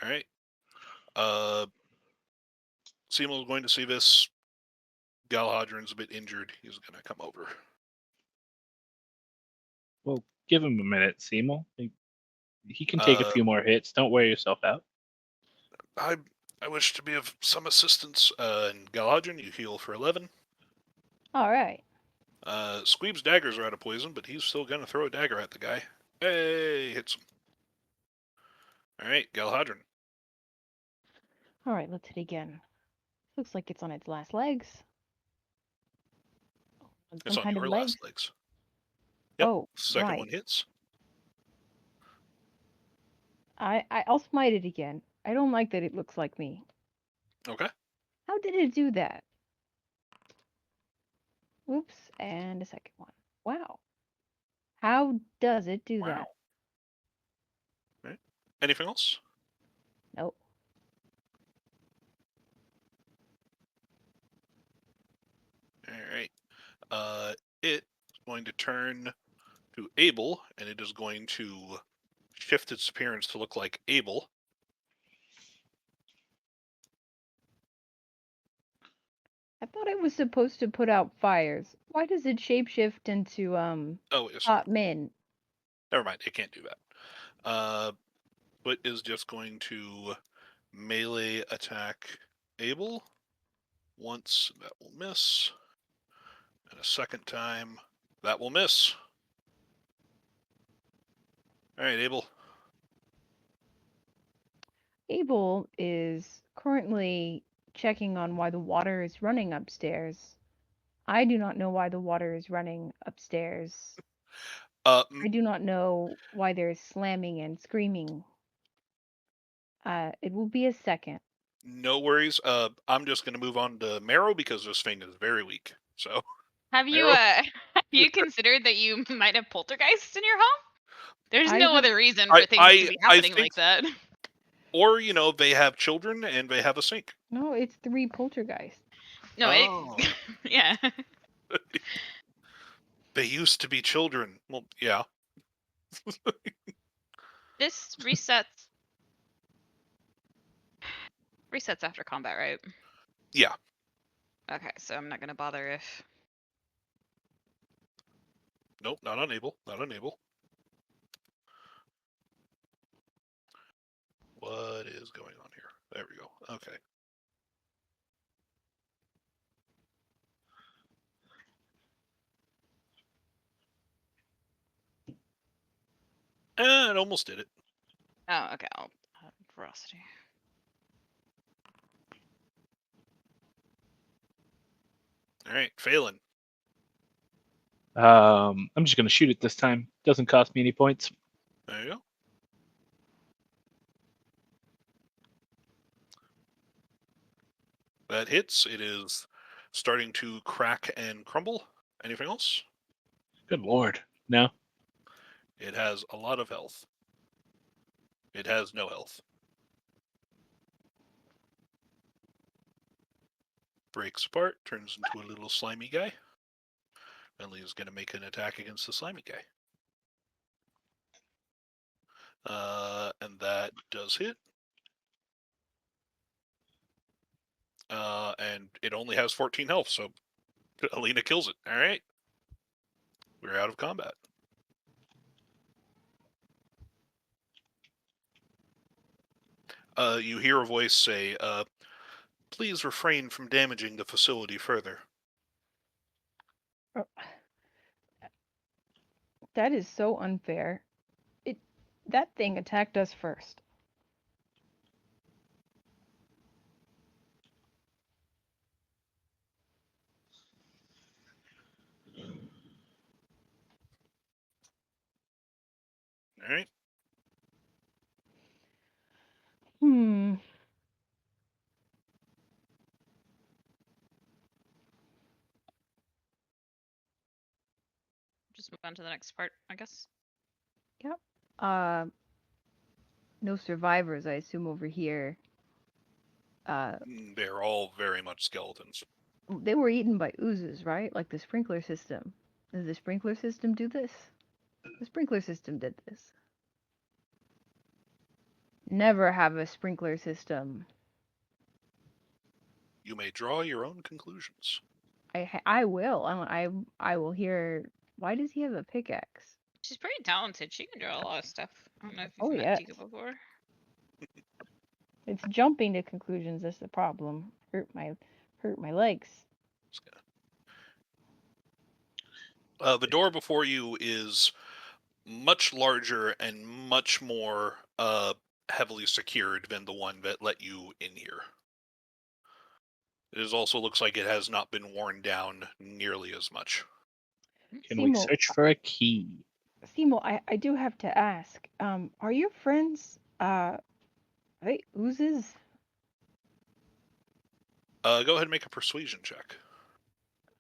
All right. Seymour's going to see this. Galhadron's a bit injured. He's going to come over. Well, give him a minute, Seymour. He can take a few more hits. Don't wear yourself out. I wish to be of some assistance. And Galhadron, you heal for 11. all right. Squeeb's daggers are out of poison, but he's still going to throw a dagger at the guy. Hey, hits him. All right, Galhadron. All right, let's hit again. Looks like it's on its last legs. It's Some on kind of your legs. last legs. Yep, Oh, second right. one hits. I'll smite it again. I don't like that it looks like me. Okay. How did it do that? Oops, and a second one. Wow. How does it do that? All right. Anything else? Nope. All right. It's going to turn to Abel, and it is going to shift its appearance to look like Abel. I thought it was supposed to put out fires. Why does it shapeshift into Oh, yes. hot men? Never mind. It can't do that. But is just going to melee attack Abel once. That will miss. And a second time. That will miss. All right, Abel. Abel is currently checking on why the water is running upstairs. I do not know why the water is running upstairs. I do not know why there's slamming and screaming. It will be a second. No worries. I'm just going to move on to Marrow because this thing is very weak. So, Have you Marrow. have you considered that you might have poltergeists in your home? There's I no have- other reason for things to be happening like that. Or, they have children and they have a sink. No, it's 3 poltergeists. No, Oh. yeah. They used to be children. Well, yeah. This resets after combat, right? Yeah. Okay, so I'm not gonna bother if. Nope, not unable. Not unable. What is going on here? There we go. Okay. It almost did it. Oh, okay. I'll ferocity. All right, Phelan. I'm just gonna shoot it this time. Doesn't cost me any points. There you go. That hits. It is starting to crack and crumble. Anything else? Good lord. No. It has a lot of health. It has no health. Breaks apart, turns into a little slimy guy. Bentley is going to make an attack against the slimy guy. And that does hit. And it only has 14 health, so Alina kills it. All right. We're out of combat. You hear a voice say, please refrain from damaging the facility further. That is so unfair. That thing attacked us first. All right. Just move on to the next part, I guess. Yep. No survivors, I assume, over here. They're all very much skeletons. They were eaten by oozes, right? Like the sprinkler system. Does the sprinkler system do this? The sprinkler system did this. Never have a sprinkler system. You may draw your own conclusions. I will. I will hear. Why does he have a pickaxe? She's pretty talented. She can draw a lot of stuff. I don't know if Oh, you've met yes. Tika before. It's jumping to conclusions that's the problem. Hurt my legs. The door before you is much larger and much more heavily secured than the one that let you in here. It also looks like it has not been worn down nearly as much. Can we Simo, search for a key? Simo, I do have to ask. Are your friends are they oozes? Go ahead and make a persuasion check.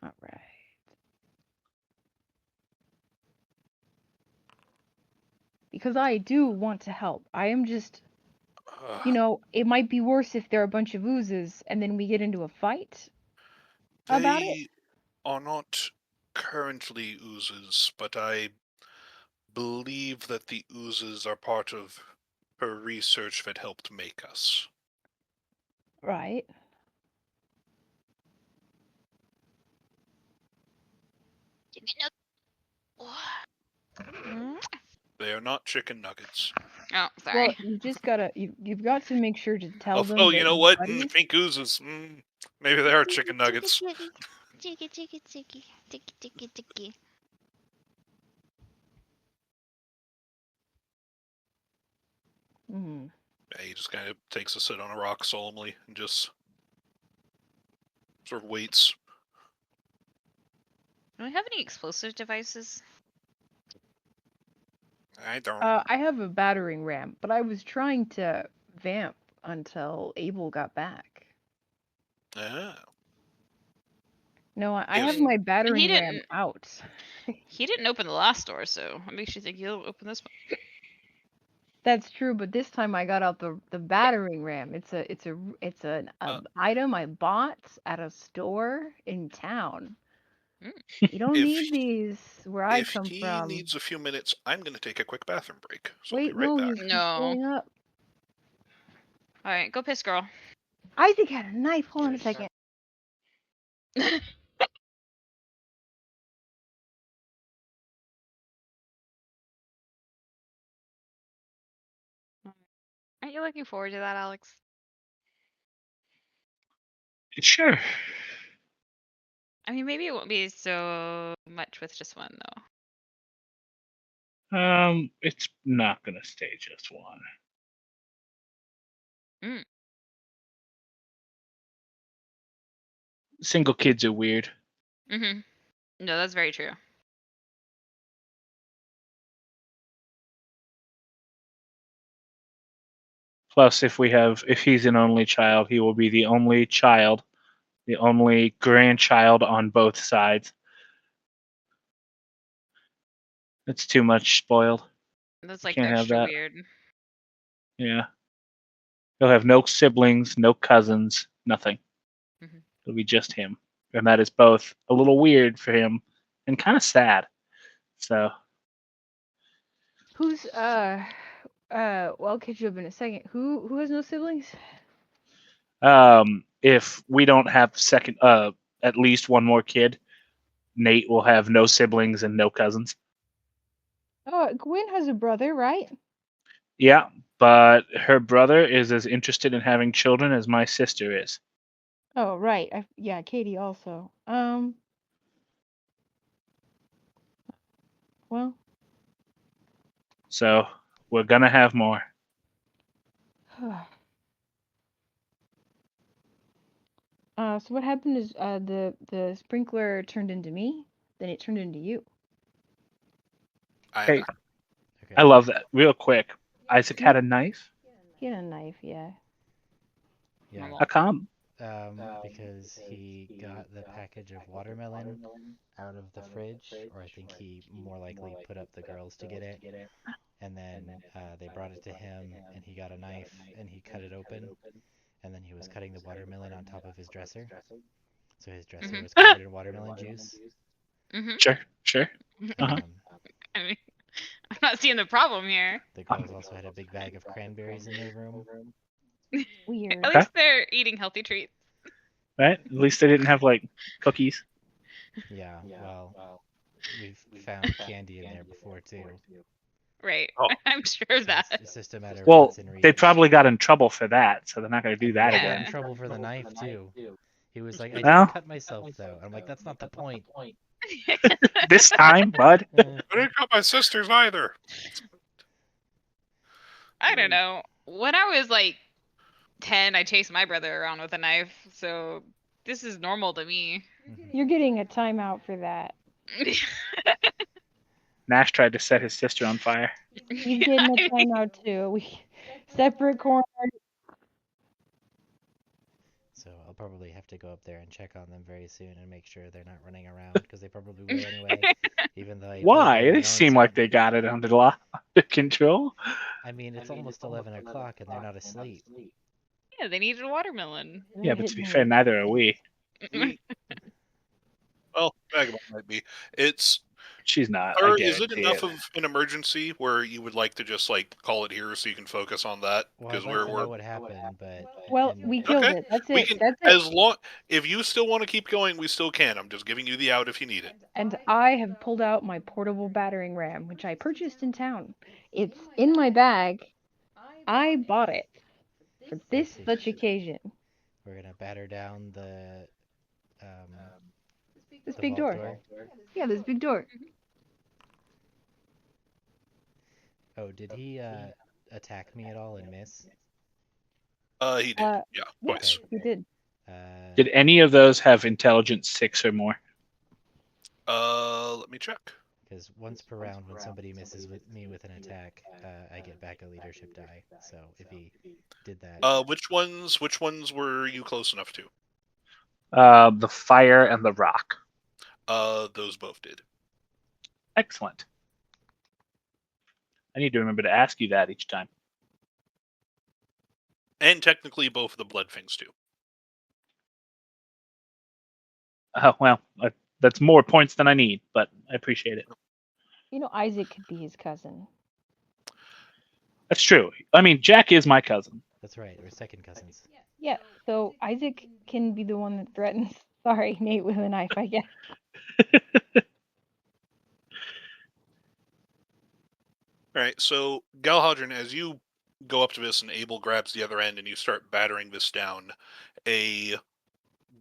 All right. Because I do want to help. I am just, it might be worse if there are a bunch of oozes and then we get into a fight about it. They are not currently oozes, but I believe that the oozes are part of her research that helped make us. Right. They are not chicken nuggets. Oh, Well, sorry. you just gotta you've got to make sure to tell them Oh, that you know your what? buddies. Pink oozes. Maybe they are chicken nuggets. Tiki. Mm-hmm. Yeah, he just kind of takes a sit on a rock solemnly and just sort of waits. Do we have any explosive devices? I don't. I have a battering ram, but I was trying to vamp until Abel got back. Ah. No, I have If- my battering he ram didn't- out. He didn't open the last door, so what makes you think he'll open this one? That's true, but this time I got out the battering ram. It's an item I bought at a store in town. You don't If need these where I If come he from. needs a few minutes, I'm going to take a quick bathroom break. So Wait, I'll be right no, back. he's No. pulling up. All right, go piss, girl. Isaac had a knife. Hold on a second. Aren't you looking forward to that, Alex? Sure. I mean, maybe it won't be so much with just one, though. It's not gonna stay just one. Single kids are weird. Mm-hmm. No, that's very true. Plus, if he's an only child, he will be the only child, the only grandchild on both sides. It's too much spoiled. That's You like can't have extra that. weird. Yeah. He'll have no siblings, no cousins, nothing. Mhm. It'll be just him. And that is both a little weird for him and kind of sad. So, Who's well, I'll catch you up in a second. Who has no siblings? if we don't have at least one more kid, Nate will have no siblings and no cousins. Oh, Gwen has a brother, right? Yeah, but her brother is as interested in having children as my sister is. Oh, right. Yeah, Katie also. Well, So we're gonna have more. so what happened is the sprinkler turned into me, then it turned into you. Hey, Okay. I love that. Real quick, Isaac had a knife. He had a knife, yeah. Yeah. Normal. How come? Because he got the package of watermelon out of the fridge, or I think he more likely put up the girls to get it, and then they brought it to him, and he got a knife, and he cut it open, and then he was cutting the watermelon on top of his dresser, so his dresser Mhm. was covered in watermelon juice. Mm-hmm. Sure. Uh-huh. I mean, I'm not seeing the problem here. The girls also had a big bag of cranberries in their room. Weird. At least they're eating healthy treats. Right? At least they didn't have like cookies. Yeah, well, we've found candy in there before too. Right. Oh. I'm sure of So that. it's just a matter of Well, what's in reach. they probably got in trouble for that, so they're not going to I do mean, that he got again. in trouble for the knife too. He was like, "I Well, didn't cut myself though." I'm like, "That's not the point." this time, bud. I didn't cut my sisters either. I don't know. When I was like 10, I chased my brother around with a knife, so this is normal to me. You're getting a timeout for that. Nash tried to set his sister on fire. He's getting a timeout too. We separate corner. So I'll probably have to go up there and check on them very soon and make sure they're not running around because they probably will anyway. Even though I told Why? them I They don't seem like they got it under control. I mean, it's almost 11 o'clock and they're not asleep. Yeah, they needed a watermelon. Yeah, but to be fair, neither are we. Well, Vagabond might be. It's. She's not. Or I is it guarantee enough it. of an emergency where you would like to just like call it here so you can focus on that? Well, I'd Because like to know what happened, but Well, and we killed Okay, it. That's we it. can That's it. as long if you still want to keep going, we still can. I'm just giving you the out if you need it. And I have pulled out my portable battering ram, which I purchased in town. It's in my bag. I bought it for this see. such occasion. we're gonna batter down the This the big vault door. Yeah, this big door. Oh, did he attack me at all and miss? He did. Yeah, twice. Okay. We did. Did any of those have intelligence 6 or more? Let me check. Because once per round, when somebody misses with me with an attack, I get back a leadership die. So if he did that, Which ones were you close enough to? The fire and the rock. Those both did. Excellent. I need to remember to ask you that each time. And technically both of the blood things too. Well, that's more points than I need, but I appreciate it. You know, Isaac could be his cousin. That's true. I mean, Jack is my cousin. that's right. We're second cousins. Yeah, so Isaac can be the one that threatens. Sorry, Nate with a knife, I guess. All right, so Galhadron, as you go up to this and Abel grabs the other end and you start battering this down, a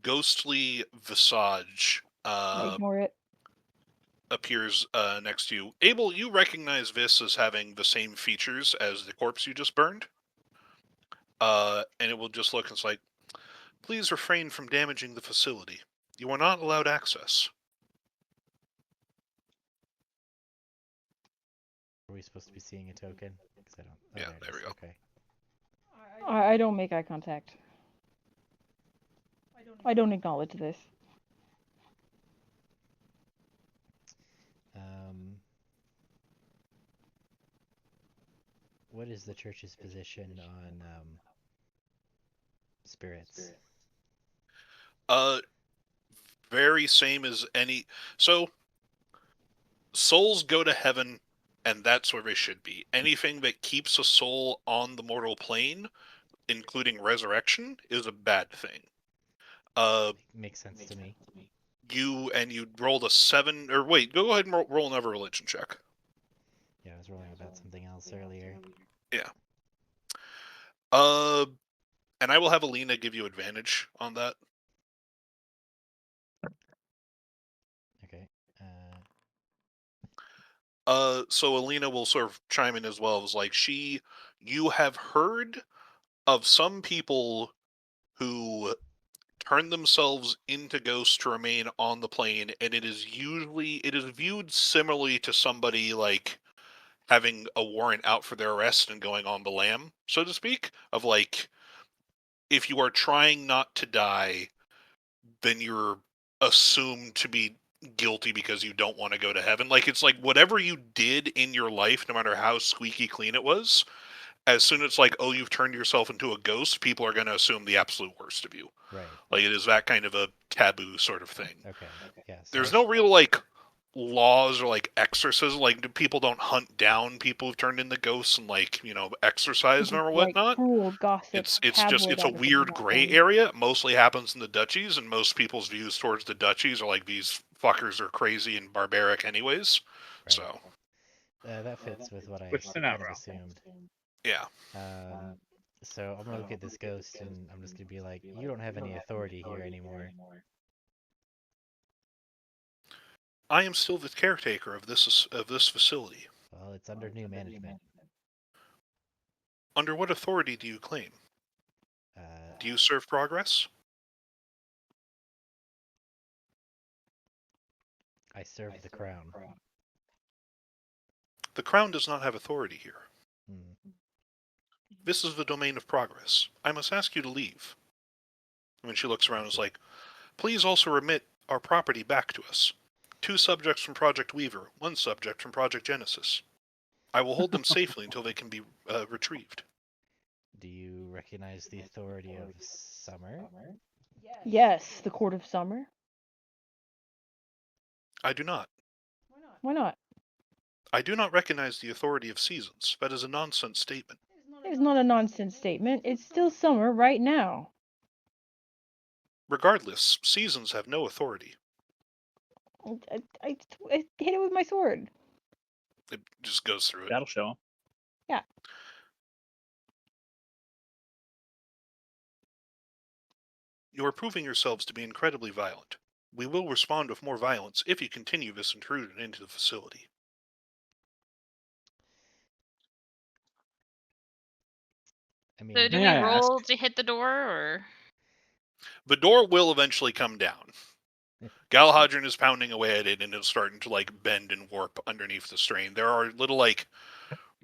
ghostly visage Ignore it. appears next to you. Abel, you recognize this as having the same features as the corpse you just burned. And it will just look and it's like, please refrain from damaging the facility. You are not allowed access. Are we supposed to be seeing a token? 'Cause I don't. Oh, Yeah, there it there is. we go. Okay. I don't make eye contact. I don't acknowledge this. What is the church's position on spirits? Very same as any. So souls go to heaven, and that's where they should be. Anything that keeps a soul on the mortal plane, including resurrection, is a bad thing. Makes sense to me. You rolled a 7, or wait, go ahead and roll another religion check. Yeah, I was rolling about something else earlier. Yeah. And I will have Alina give you advantage on that. Okay. So Alina will sort of chime in as well. It was like you have heard of some people who turn themselves into ghosts to remain on the plane, and it is viewed similarly to somebody like having a warrant out for their arrest and going on the lam, so to speak, of like, if you are trying not to die, then you're assumed to be guilty because you don't want to go to heaven. Like, it's like whatever you did in your life, no matter how squeaky clean it was, as soon as it's like, oh, you've turned yourself into a ghost, people are going to assume the absolute worst of you. Right. Like, it is that kind of a taboo sort of thing. Okay. Yeah. So There's no real, like, laws or, like, exorcism. Like, people don't hunt down people who've turned into ghosts and, like, exorcise them or Like whatnot. cruel gossip It's tabloid a articles weird about gray them. area. It mostly happens in the duchies, and most people's views towards the duchies are like, these fuckers are crazy and barbaric anyways. Right. So that fits with what I Which kind of assumed. yeah. So I'm gonna look at this ghost and I'm just gonna be like, you don't have any authority here anymore. I am still the caretaker of this facility. Well, it's under new management. Under what authority do you claim? Do you serve progress? I serve the crown. The crown does not have authority here. Hmm. This is the domain of progress. I must ask you to leave. And when she looks around, it's like, please also remit our property back to us. 2 subjects from Project Weaver, 1 subject from Project Genesis. I will hold them safely until they can be retrieved. Do you recognize the authority of Summer? Yes, the Court of Summer. I do not. Why not? I do not recognize the authority of seasons. That is a nonsense statement. It's not a nonsense statement. It's still summer right now. Regardless, seasons have no authority. I hit it with my sword. It just goes through it. That'll show him. Yeah. You are proving yourselves to be incredibly violent. We will respond with more violence if you continue this intrusion into the facility. I mean, So do May we I roll ask? to hit the door, or? The door will eventually come down. Galahadron is pounding away at it, and it's starting to like bend and warp underneath the strain. There are little like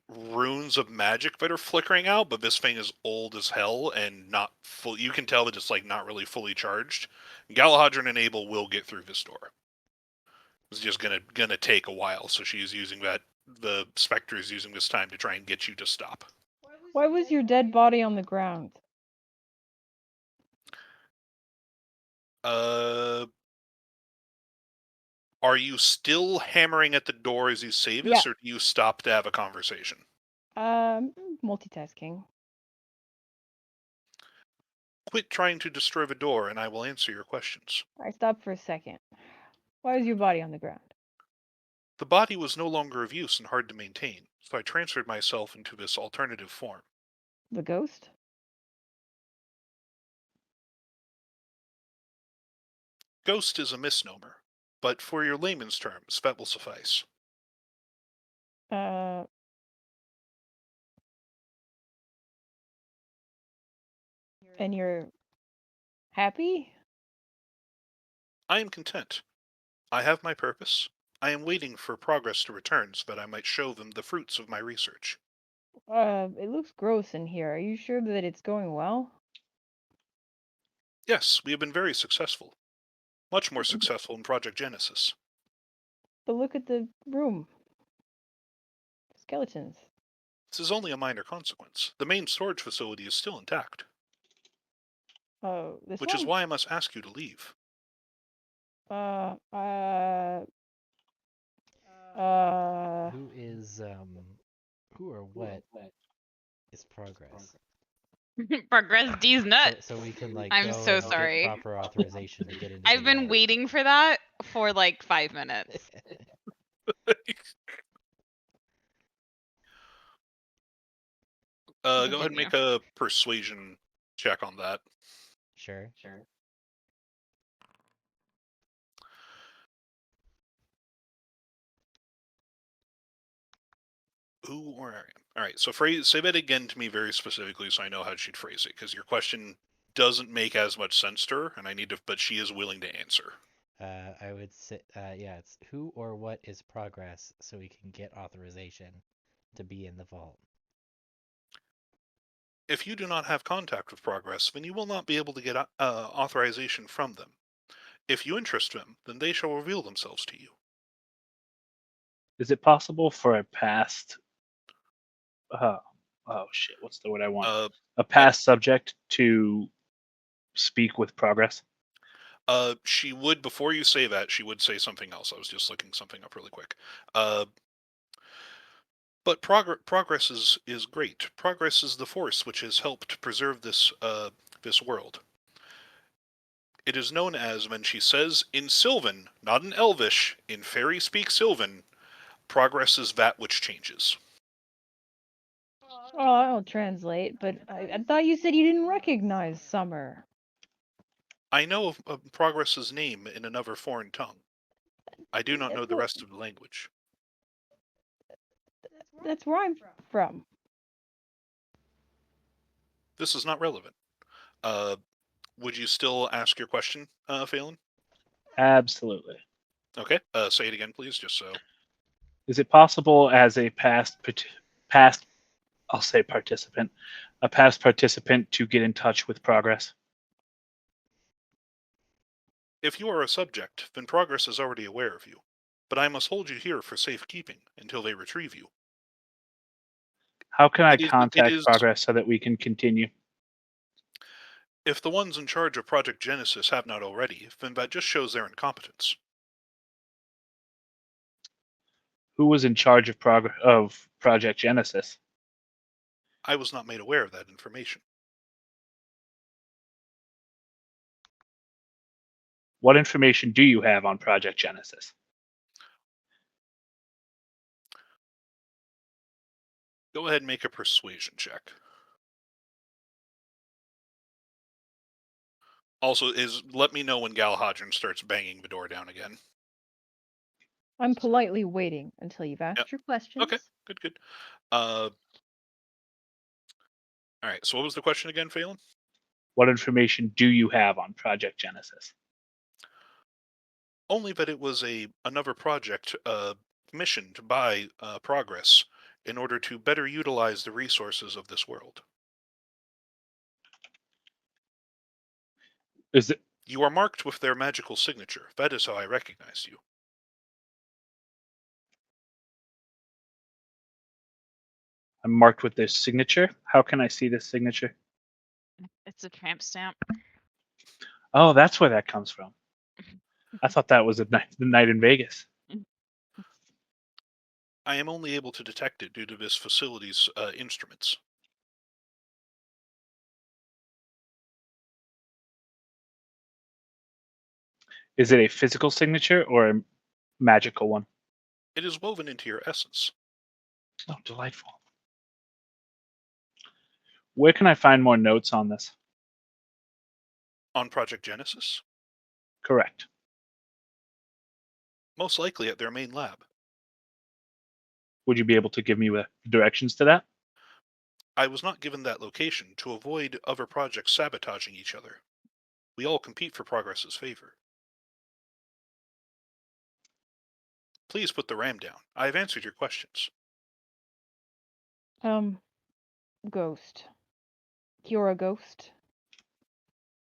runes of magic that are flickering out, but this thing is old as hell and not full. You can tell that it's like not really fully charged. Galahadron and Abel will get through this door. It's just gonna take a while. So she's using that. The Spectre is using this time to try and get you to stop. Why was your dead body on the ground? Are you still hammering at the door as you say this, Yeah. or do you stop to have a conversation? Multitasking. Quit trying to destroy the door, and I will answer your questions. I stopped for a second. Why was your body on the ground? The body was no longer of use and hard to maintain, so I transferred myself into this alternative form. The ghost? Ghost is a misnomer, but for your layman's terms, that will suffice. And you're happy? I am content. I have my purpose. I am waiting for progress to return so that I might show them the fruits of my research. It looks gross in here. Are you sure that it's going well? Yes, we have been very successful. Much more successful in Project Genesis. But look at the room. Skeletons. This is only a minor consequence. The main storage facility is still intact, Oh, this which is one? why I must ask you to leave. Uh, Who or what is progress? Progress D's nut. So we can like I'm go so and sorry. get proper authorization to get into I've the been vault. waiting for that for like 5 minutes. Go ahead and Continue. make a persuasion check on that. Sure. Who or I am. All right, so say that again to me very specifically so I know how she'd phrase it, because your question doesn't make as much sense to her, and but she is willing to answer. I would say, yeah, it's who or what is progress so we can get authorization to be in the vault. If you do not have contact with Progress, then you will not be able to get authorization from them. If you interest them, then they shall reveal themselves to you. Is it possible for a past oh shit, what's the word I want? A past subject to speak with Progress? She would, before you say that, she would say something else. I was just looking something up really quick. But progress is great. Progress is the force which has helped preserve this world. It is known as, when she says in Sylvan, not in Elvish, in fairy speak Sylvan, progress is that which changes. Oh, I'll translate, but I thought you said you didn't recognize Summer. I know of Progress's name in another foreign tongue. I do not know the rest of the language. That's where I'm from. This is not relevant. Would you still ask your question, Phelan? Absolutely. Okay. Say it again, please, just so. Is it possible as a past I'll say participant, a past participant to get in touch with Progress? If you are a subject, then Progress is already aware of you. But I must hold you here for safekeeping until they retrieve you. How can I It contact is Progress so that we can continue? If the ones in charge of Project Genesis have not already, then that just shows their incompetence. Who was in charge of Project Genesis? I was not made aware of that information. What information do you have on Project Genesis? Go ahead and make a persuasion check. Also, let me know when Galhadron starts banging the door down again. I'm politely waiting until you've asked your questions. Okay, good. All right, so what was the question again, Phelan? What information do you have on Project Genesis? Only that it was another project commissioned by Progress in order to better utilize the resources of this world. Is it? You are marked with their magical signature. That is how I recognized you. I'm marked with this signature. How can I see this signature? It's a tramp stamp. Oh, that's where that comes from. I thought that was the night in Vegas. I am only able to detect it due to this facility's instruments. Is it a physical signature or a magical one? It is woven into your essence. Oh, delightful. Where can I find more notes on this? On Project Genesis? Correct. Most likely at their main lab. Would you be able to give me directions to that? I was not given that location to avoid other projects sabotaging each other. We all compete for Progress's favor. Please put the ram down. I have answered your questions. Ghost. You're a ghost.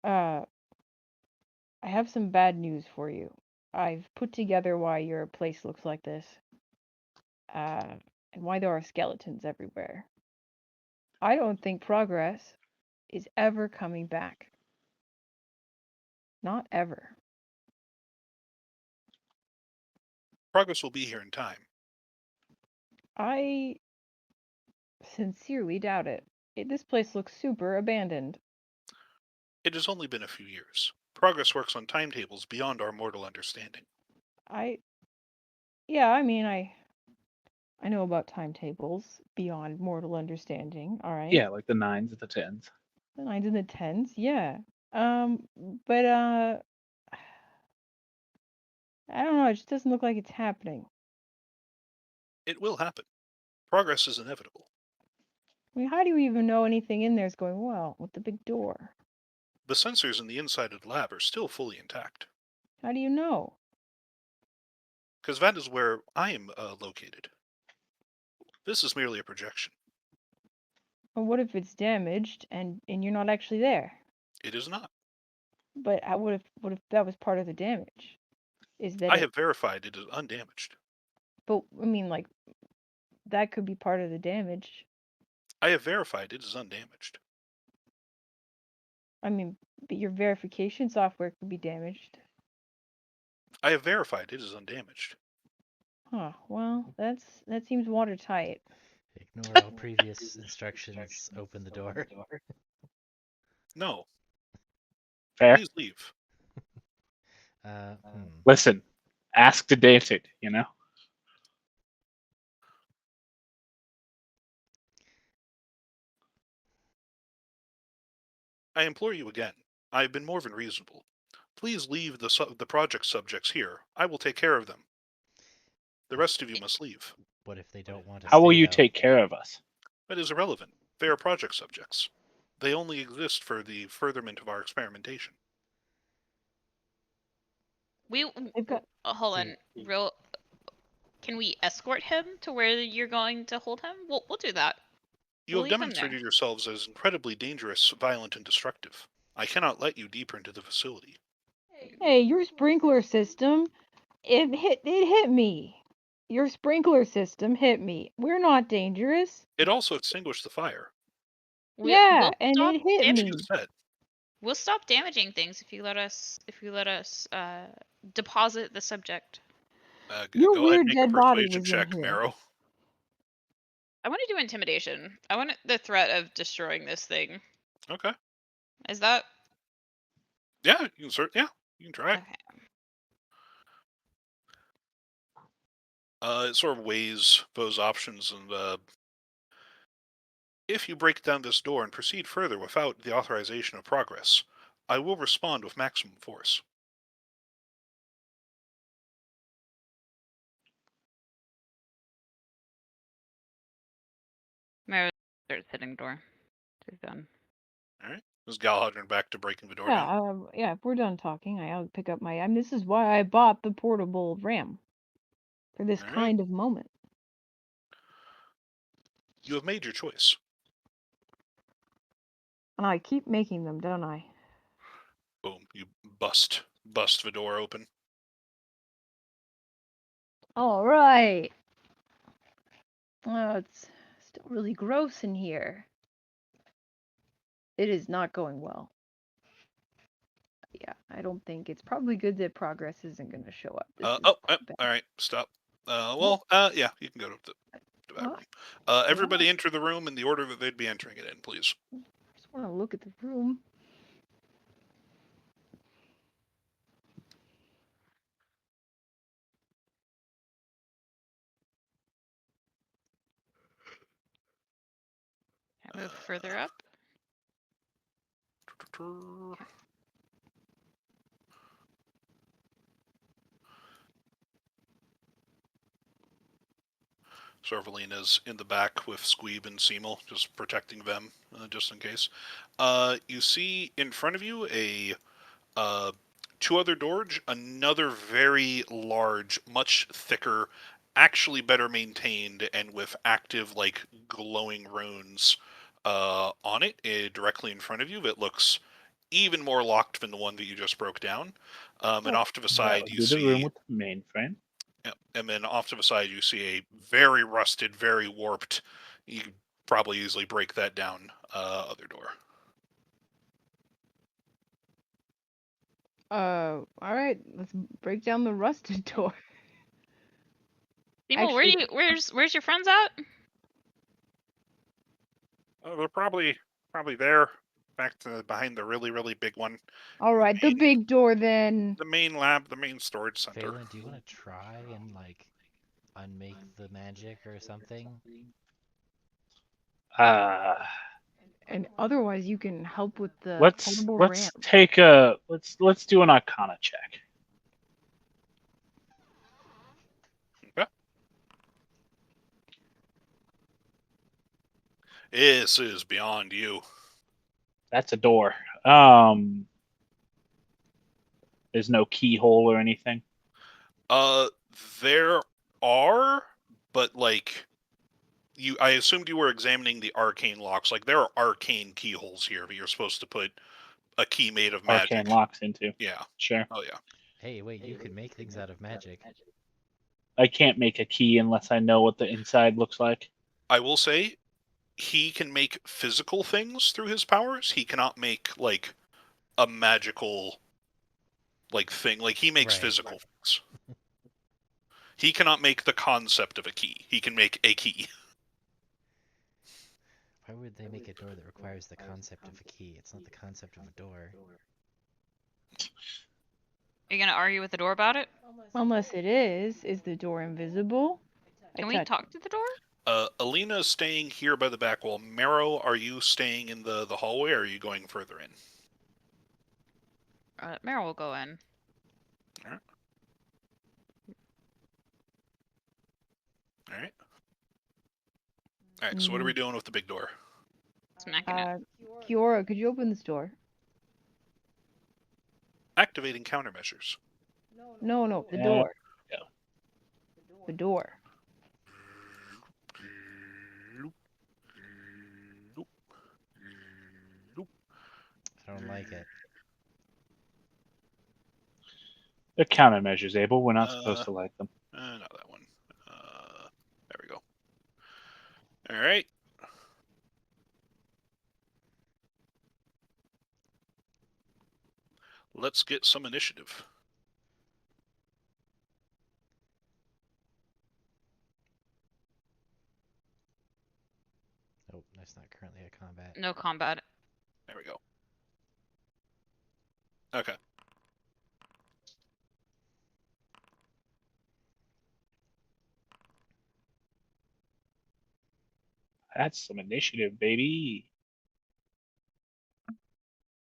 I have some bad news for you. I've put together why your place looks like this. And why there are skeletons everywhere. I don't think progress is ever coming back. Not ever. Progress will be here in time. I sincerely doubt it. This place looks super abandoned. It has only been a few years. Progress works on timetables beyond our mortal understanding. Yeah, I mean, I know about timetables beyond mortal understanding, all right? Yeah, like the 9s and the 10s. The 9s and the 10s, yeah. But, I don't know, it just doesn't look like it's happening. It will happen. Progress is inevitable. I mean, how do you even know anything in there is going well with the big door? The sensors in the inside of the lab are still fully intact. How do you know? Because that is where I am located. This is merely a projection. Well, what if it's damaged and you're not actually there? It is not. But what if that was part of the damage? Is that I have verified it is undamaged. But I mean, like, that could be part of the damage. I have verified it is undamaged. I mean, but your verification software could be damaged. I have verified it is undamaged. Huh. Well, that seems watertight. Ignore all previous instructions. Open the door. No. Fair. Please leave. Listen, ask to date it, you know? I implore you again. I have been more than reasonable. Please leave the project subjects here. I will take care of them. The rest of you must leave. What if they don't want to How stay, will you though? take care of us? That is irrelevant. They are project subjects. They only exist for the furtherment of our experimentation. They've got Hold on. Can we escort him to where you're going to hold him? We'll do that. You We'll have leave him demonstrated there. yourselves as incredibly dangerous, violent, and destructive. I cannot let you deeper into the facility. Hey, your sprinkler system, it hit me. Your sprinkler system hit me. We're not dangerous. It also extinguished the fire. Yeah, We'll and stop it hit As me. you said, We'll stop damaging things if you let us deposit the subject. Your go ahead and weird make a dead body persuasion was in check, here. Marrow. I want to do intimidation. I want the threat of destroying this thing. Okay. Is that Yeah, you can try. okay? It sort of weighs those options, and if you break down this door and proceed further without the authorization of progress, I will respond with maximum force. Mara starts hitting the door. She's done. All right. Is Galhadron back to breaking the door Yeah, down? yeah. If we're done talking, I'll pick up my. This is why I bought the portable RAM for this All right. kind of moment. You have made your choice. And I keep making them, don't I? Boom. You bust the door open. All right. Oh, it's still really gross in here. It is not going well. Yeah, I don't think it's probably good that progress isn't going to show up. This is quite bad. All right. Stop. Yeah, you can go to that Huh? room. Everybody enter the room in the order that they'd be entering it in, please. I just want to look at the room. Can I move further up? Sorvalina's in the back with Squeeb and Seymour, just protecting them, just in case. You see in front of you a Two other doors, another very large, much thicker, actually better maintained, and with active, like, glowing runes on it, directly in front of you. That looks even more locked than the one that you just broke down. And off to the That side, would you be the room see, with the mainframe. and then off to the side, you see a very rusted, very warped. You could probably easily break that down. Other door. All right, let's break down the rusted door. Seymour, Actually- where's your friends at? They're probably there, back to behind the really, really big one. All right, the big door then. The main lab, the main storage center. Phelan, do you want to try and like unmake the magic or something? And otherwise, you can help with the let's portable let's ramp. take a let's do an Arcana check. Okay. This is beyond you. That's a door. There's no keyhole or anything. There are, but like, I assumed you were examining the arcane locks. Like, there are arcane keyholes here that you're supposed to put a key made of magic. Arcane locks into. Yeah. Sure. Oh yeah. Hey, wait, you can make things out of magic. I can't make a key unless I know what the inside looks like. I will say, he can make physical things through his powers. He cannot make, like, a magical, like, thing. Like, he makes Right. physical things. He cannot make the concept of a key. He can make a key. Why would they make a door that requires the concept of a key? It's not the concept of a door. Are you gonna argue with the door about it? Unless it is the door invisible? Can we talk to the door? Alina is staying here by the back wall. Marrow, are you staying in the hallway, or are you going further in? Meryl will go in. Alright. Alright. Alright, so what are we doing with the big door? Smacking it. Kiora, could you open this door? Activating countermeasures. No, the door. Yeah. The door. I don't like it. They're countermeasures, Abel. We're not supposed to like them. Not that one. There we go. Alright. Let's get some initiative. Nope, that's not currently a combat. No combat. There we go. Okay. That's some initiative, baby.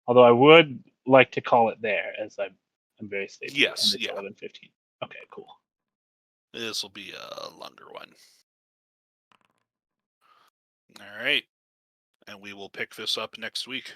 Although I would like to call it there, as I'm very stable. Yes, And it's yeah. 11:15. Okay, cool. This will be a longer one. Alright. And we will pick this up next week.